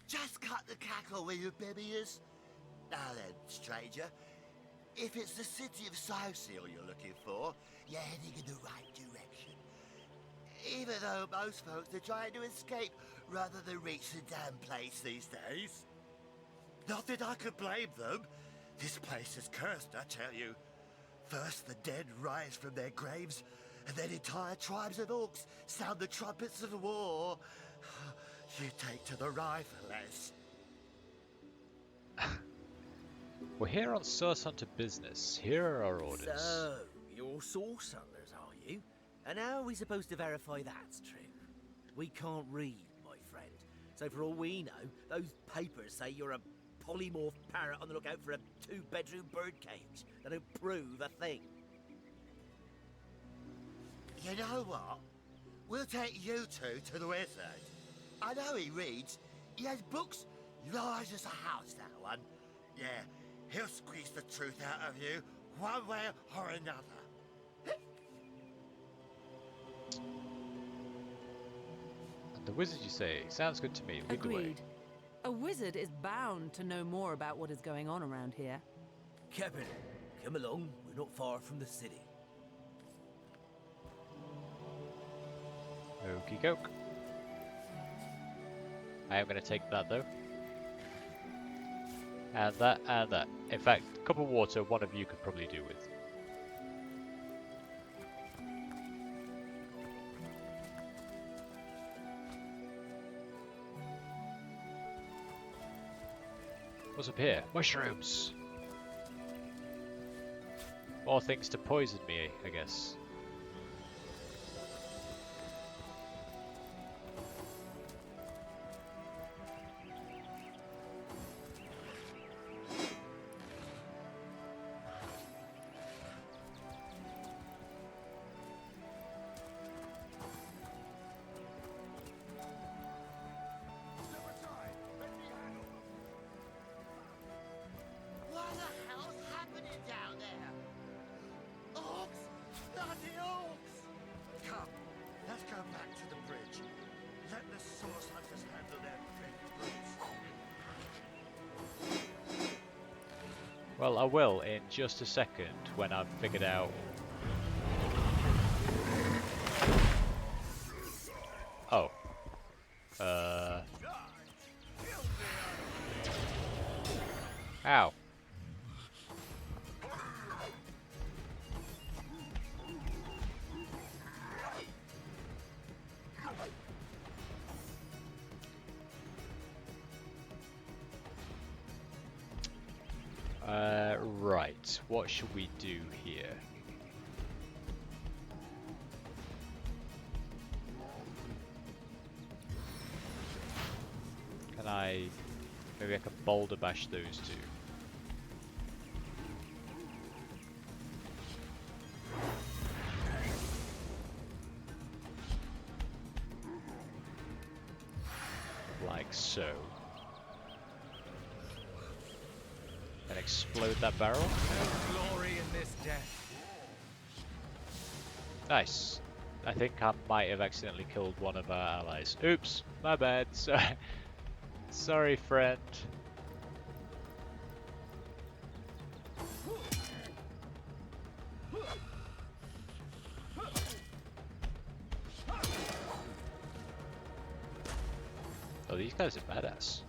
Just cut the cackle, will you, Bibius? Now then, stranger, if it's the city of Social you're looking for, you're heading in the right direction. Even though most folks are trying to escape rather than reach the damn place these days. Not that I could blame them. This place is cursed, I tell you. First the dead rise from their graves, and then entire tribes of orcs sound the trumpets of war. You take to the rifle-less. We're here on Source Hunter business. Here are our orders. So, you're source hunters, are you? And how are we supposed to verify that's true? We can't read, my friend. So for all we know, those papers say you're a polymorph parrot on the lookout for a 2-bedroom birdcage. They don't prove a thing. You know what? We'll take you two to the wizard. I know he reads. He has books large as a house, that one. Yeah, he'll squeeze the truth out of you, one way or another. And the wizard, you say? Sounds good to me. Lead the way. Agreed. A wizard is bound to know more about what is going on around here. Captain, come along. We're not far from the city. Okey doke. I am going to take that though. And that, and that. In fact, a cup of water one of you could probably do with. What's up here? Mushrooms! More things to poison me, I guess. What the hell's happening down there? Orcs! Bloody orcs! Come, let's go back to the bridge. Let the source hunters handle their big brutes. Well, I will in just a second when I've figured out. Oh. Ow. Right. What should we do here? Can I... Maybe I can boulder bash those two. Like so. And explode that barrel. No glory in this death. Nice. I think I might have accidentally killed one of our allies. Oops, my bad. Sorry, friend. Oh, these guys are badass.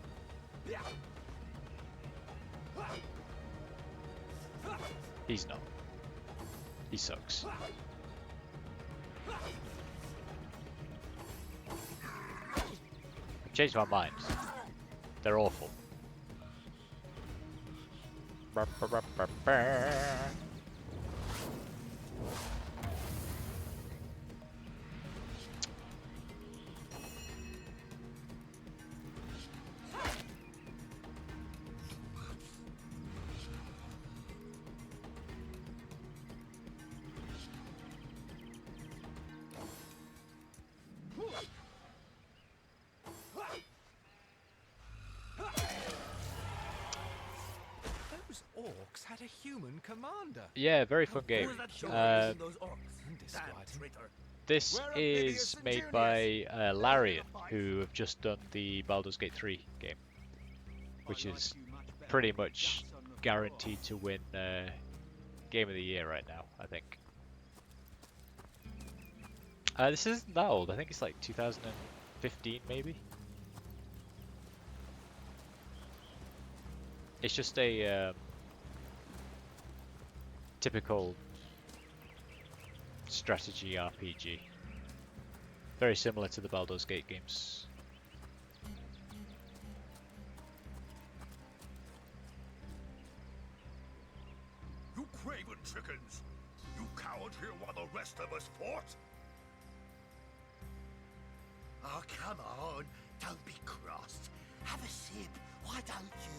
He's not. He sucks. I've changed my mind. They're awful. Those orcs had a human commander. Yeah, very fun game. Those orcs. Indescribable. This is made by Larian, who have just done the Baldur's Gate 3 game. which is pretty much guaranteed to win Game of the Year right now, I think. This isn't that old. I think it's like 2015, maybe. It's just a typical strategy RPG. Very similar to the Baldur's Gate games. You craven chickens! You cowered here while the rest of us fought? Oh, come on. Don't be cross. Have a sip. Why don't you?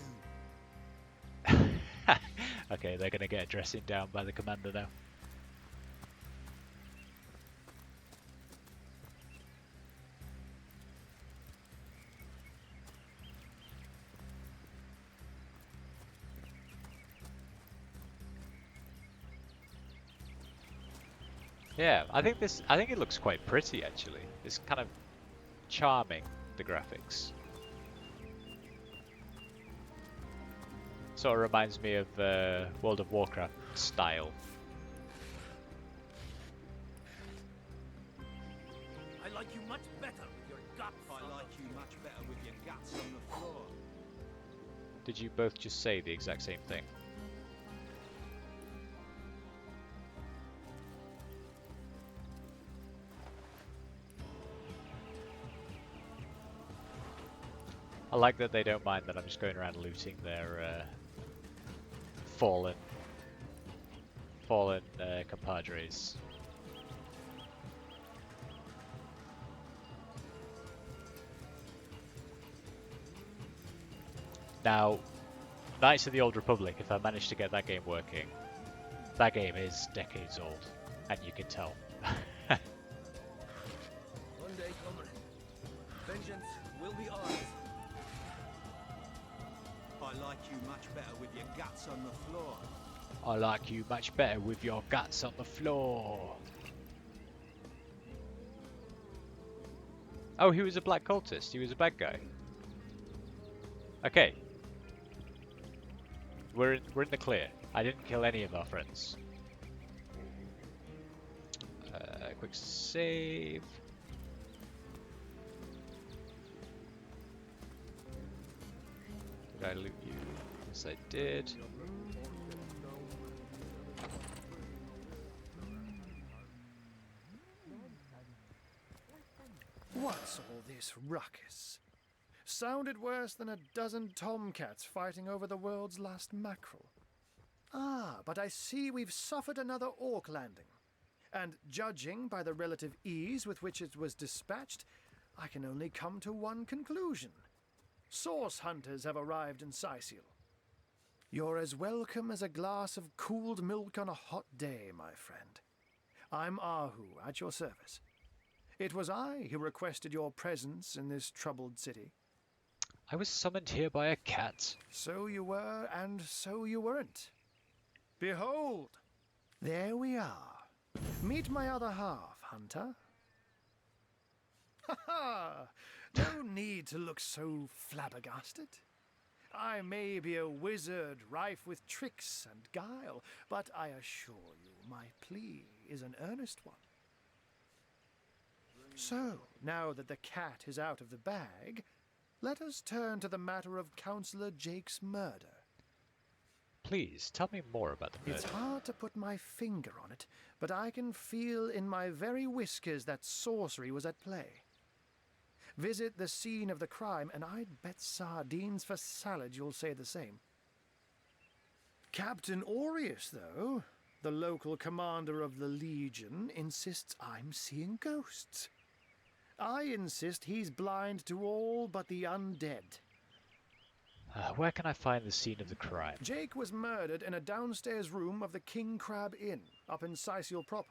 Okay, they're gonna get dressing down by the commander now. Yeah, I think it looks quite pretty actually. It's kind of charming, the graphics. Sort of reminds me of World of Warcraft style. I like you much better with your guts. I like you much better with your guts on the floor. Did you both just say the exact same thing? I like that they don't mind that I'm just going around looting their fallen compadres. Now, Knights of the Old Republic, if I manage to get that game working, that game is decades old, and you can tell. One day coming. Vengeance will be ours. I like you much better with your guts on the floor. I like you much better with your guts on the floor. Oh, he was a black cultist. He was a bad guy. Okay. We're in the clear. I didn't kill any of our friends. Quick save. Did I loot you? Yes, I did. What's all this ruckus? Sounded worse than a dozen tomcats fighting over the world's last mackerel. Ah, but I see we've suffered another orc landing. And judging by the relative ease with which it was dispatched, I can only come to one conclusion. Source hunters have arrived in Sicil. You're as welcome as a glass of cooled milk on a hot day, my friend. I'm Ahu, at your service. It was I who requested your presence in this troubled city. I was summoned here by a cat. So you were, and so you weren't. Behold, there we are. Meet my other half, hunter. Ha ha! No need to look so flabbergasted. I may be a wizard rife with tricks and guile, but I assure you my plea is an earnest one. So, now that the cat is out of the bag, let us turn to the matter of Councillor Jake's murder. Please, tell me more about the murder. It's hard to put my finger on it, but I can feel in my very whiskers that sorcery was at play. Visit the scene of the crime, and I'd bet sardines for salad you'll say the same. Captain Aureus, though, the local commander of the Legion, insists I'm seeing ghosts. I insist he's blind to all but the undead. Where can I find the scene of the crime? Jake was murdered in a downstairs room of the King Crab Inn, up in Sicil proper.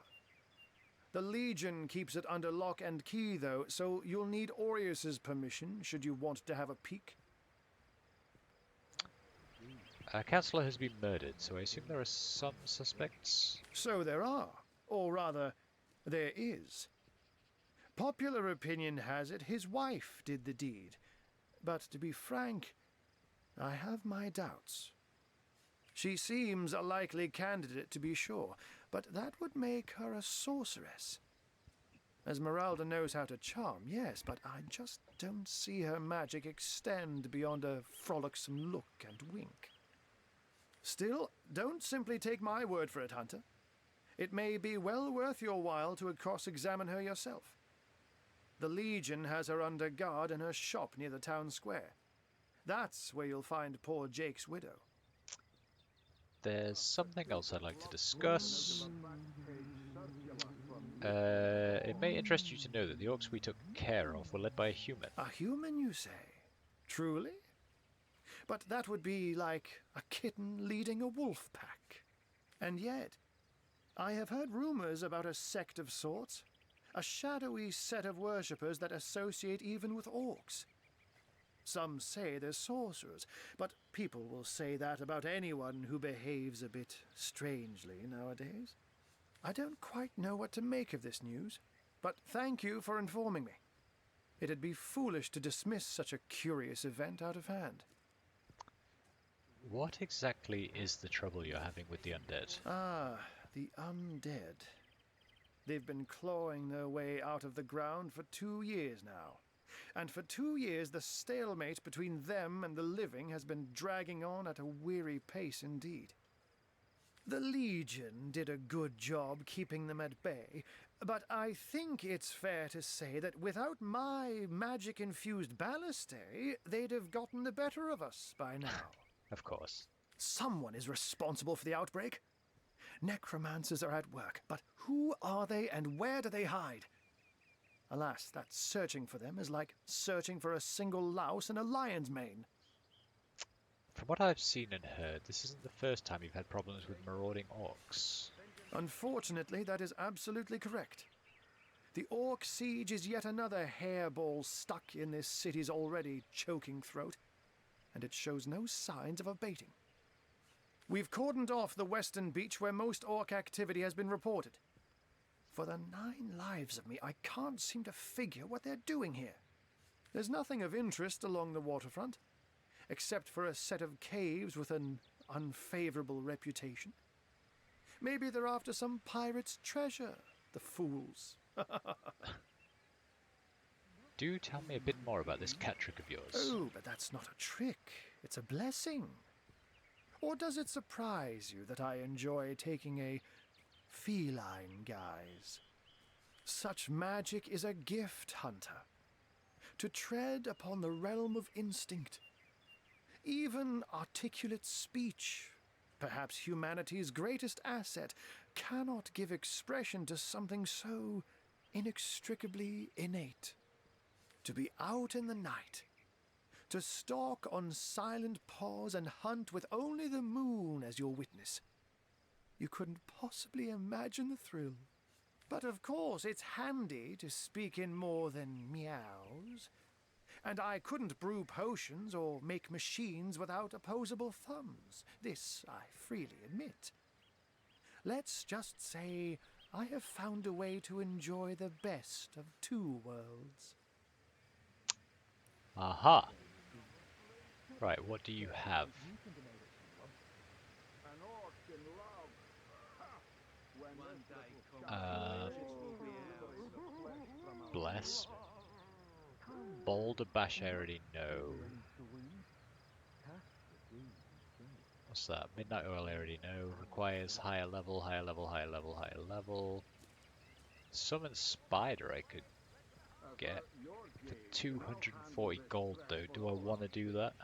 The Legion keeps it under lock and key, though, so you'll need Aureus's permission should you want to have a peek. A councillor has been murdered, so I assume there are some suspects? So there are, or rather, there is. Popular opinion has it his wife did the deed, but to be frank, I have my doubts. She seems a likely candidate, to be sure, but that would make her a sorceress. Esmeralda knows how to charm, yes, but I just don't see her magic extend beyond a frolicsome look and wink. Still, don't simply take my word for it, Hunter. It may be well worth your while to cross-examine her yourself. The Legion has her under guard in her shop near the town square. That's where you'll find poor Jake's widow. There's something else I'd like to discuss. It may interest you to know that the orcs we took care of were led by a human. A human, you say? Truly? But that would be like a kitten leading a wolf pack. And yet, I have heard rumors about a sect of sorts. A shadowy set of worshippers that associate even with orcs. Some say they're sorcerers, but people will say that about anyone who behaves a bit strangely nowadays. I don't quite know what to make of this news, but thank you for informing me. It'd be foolish to dismiss such a curious event out of hand. What exactly is the trouble you're having with the undead? Ah, the undead. They've been clawing their way out of the ground for 2 years now. And for 2 years the stalemate between them and the living has been dragging on at a weary pace indeed. The Legion did a good job keeping them at bay, but I think it's fair to say that without my magic-infused ballistae, they'd have gotten the better of us by now. Of course. Someone is responsible for the outbreak. Necromancers are at work, but who are they and where do they hide? Alas, that searching for them is like searching for a single louse in a lion's mane. From what I've seen and heard, this isn't the first time you've had problems with marauding orcs. Unfortunately, that is absolutely correct. The orc siege is yet another hairball stuck in this city's already choking throat, and it shows no signs of abating. We've cordoned off the western beach where most orc activity has been reported. For the 9 lives of me, I can't seem to figure what they're doing here. There's nothing of interest along the waterfront, except for a set of caves with an unfavorable reputation. Maybe they're after some pirate's treasure, the fools. Do tell me a bit more about this cat trick of yours. Oh, but that's not a trick. It's a blessing. Or does it surprise you that I enjoy taking a feline guise? Such magic is a gift, Hunter. To tread upon the realm of instinct. Even articulate speech, perhaps humanity's greatest asset, cannot give expression to something so inextricably innate. To be out in the night, to stalk on silent paws and hunt with only the moon as your witness. You couldn't possibly imagine the thrill. But of course, it's handy to speak in more than meows. And I couldn't brew potions or make machines without opposable thumbs. This I freely admit. Let's just say I have found a way to enjoy the best of 2 worlds. Aha! Right, what do you have? Bless. Boulder Bash I already know. What's that? Midnight Oil I already know. Requires higher level, higher level, higher level, higher level. Summon Spider I could get for 240 gold though. Do I want to do that?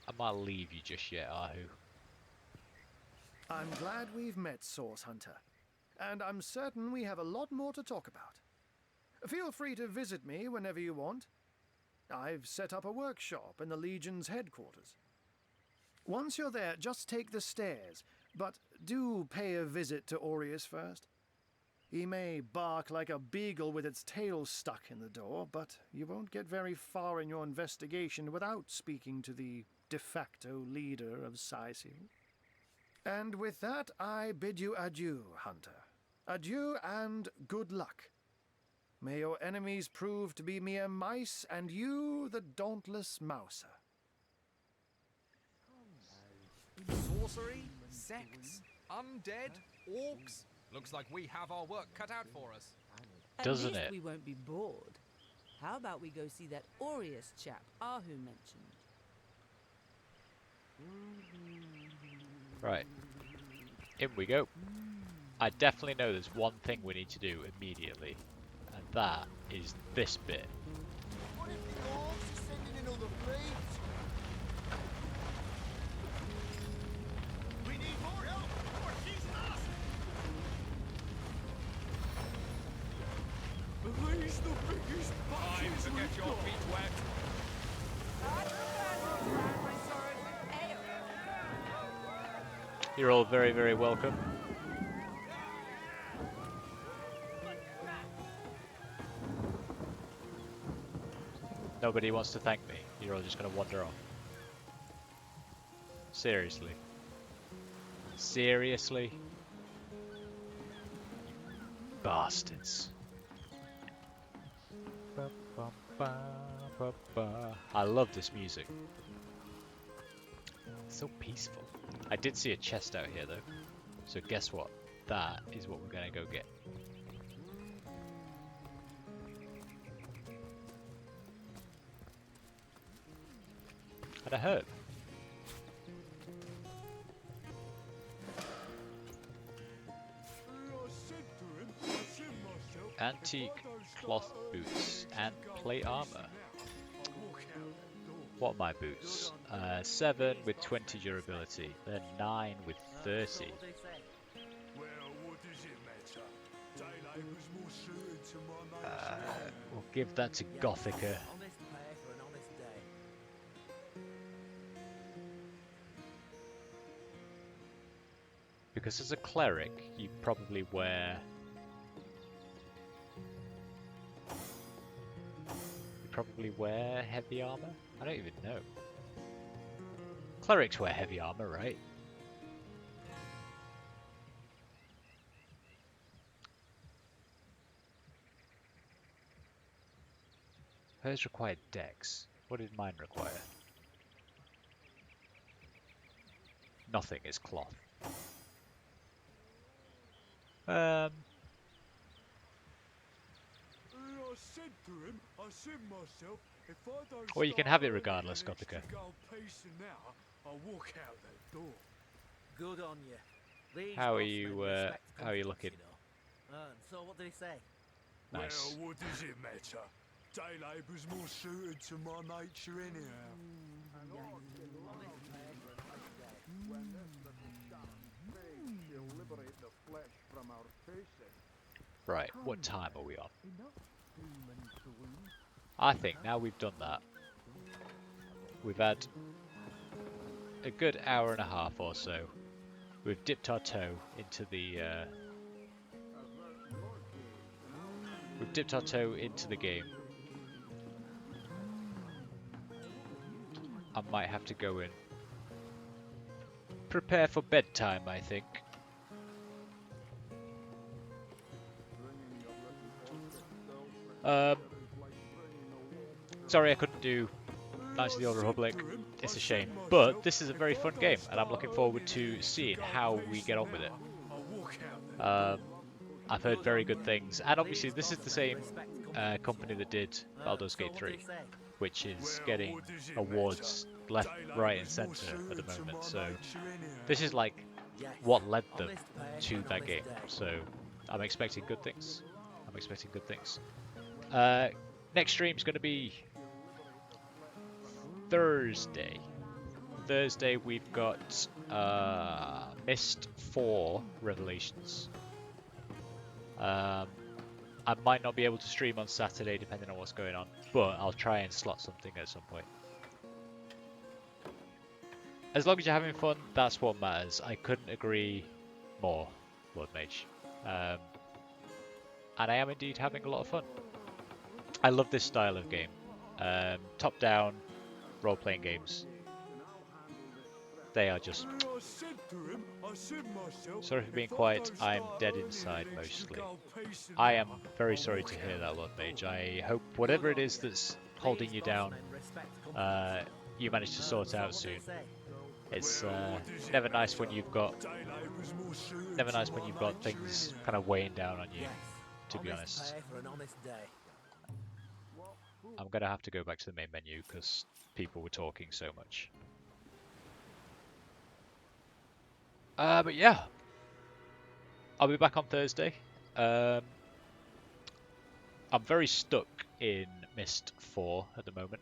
I might leave you just yet, Ahu. I'm glad we've met, Source Hunter. And I'm certain we have a lot more to talk about. Feel free to visit me whenever you want. I've set up a workshop in the Legion's headquarters. Once you're there, just take the stairs, but do pay a visit to Aureus first. He may bark like a beagle with its tail stuck in the door, but you won't get very far in your investigation without speaking to the de facto leader of Sicil. And with that, I bid you adieu, Hunter. Adieu and good luck. May your enemies prove to be mere mice, and you the dauntless mouser. Sorcery? Sects? Undead? Orcs? Looks like we have our work cut out for us. Doesn't At least it? we won't be bored. How about we go see that Aureus chap Ahu mentioned? Right. In we go. I definitely know there's one thing we need to do immediately, and that is this bit. What if the orcs are sending in all the fleets? We need more help, or she's us! He's the biggest time to get your feet wet. You're all very, very welcome. Nobody wants to thank me. You're all just going to wander off. Seriously. Seriously? Bastards. I love this music. It's so peaceful. I did see a chest out here though. So guess what? That is what we're going to go get. And a herb. Antique cloth boots and plate armor. What are my boots? 7 with 20 durability, then 9 with 30. We'll give that to Gothica. Because as a cleric, you probably wear... heavy armor? I don't even know. Clerics wear heavy armor, right? Hers required dex. What did mine require? Nothing is cloth. Well, you can have it regardless, Gothica. Good on you. These How are boss you? men respect How are you confidence, looking? you know. So what did he say? Nice. Well, what does it matter? Day labour's more suited to my nature anyhow. Right, what time are we on? I think now we've done that, we've had a good hour and a half or so. We've dipped our toe into the game. I might have to go in. Prepare for bedtime, I think. Sorry I couldn't do Knights of the Old Republic. It's a shame. But this is a very fun game, and I'm looking forward to seeing how we get on with it. I've heard very good things, and obviously this is the same company that did Baldur's Gate 3, which is getting awards left, right and centre at the moment. So this is like what led them to that game. So I'm expecting good things. Next stream is going to be Thursday. Thursday we've got Mist 4 Revelations. I might not be able to stream on Saturday depending on what's going on, but I'll try and slot something at some point. As long as you're having fun, that's what matters. I couldn't agree more, Lord Mage. And I am indeed having a lot of fun. I love this style of game. Top-down role-playing games. They are just Sorry for being quiet. I'm dead inside mostly. I am very sorry to hear that, Lord Mage. I hope whatever it is that's holding you down, you manage to sort out soon. It's never nice when you've got things kind of weighing down on you, to be honest. I'm gonna have to go back to the main menu because people were talking so much. But yeah, I'll be back on Thursday. I'm very stuck in Mist 4 at the moment,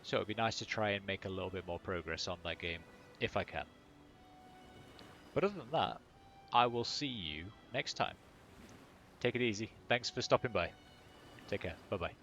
so it'd be nice to try and make a little bit more progress on that game, if I can. But other than that, I will see you next time. Take it easy. Thanks for stopping by. Take care. Bye-bye.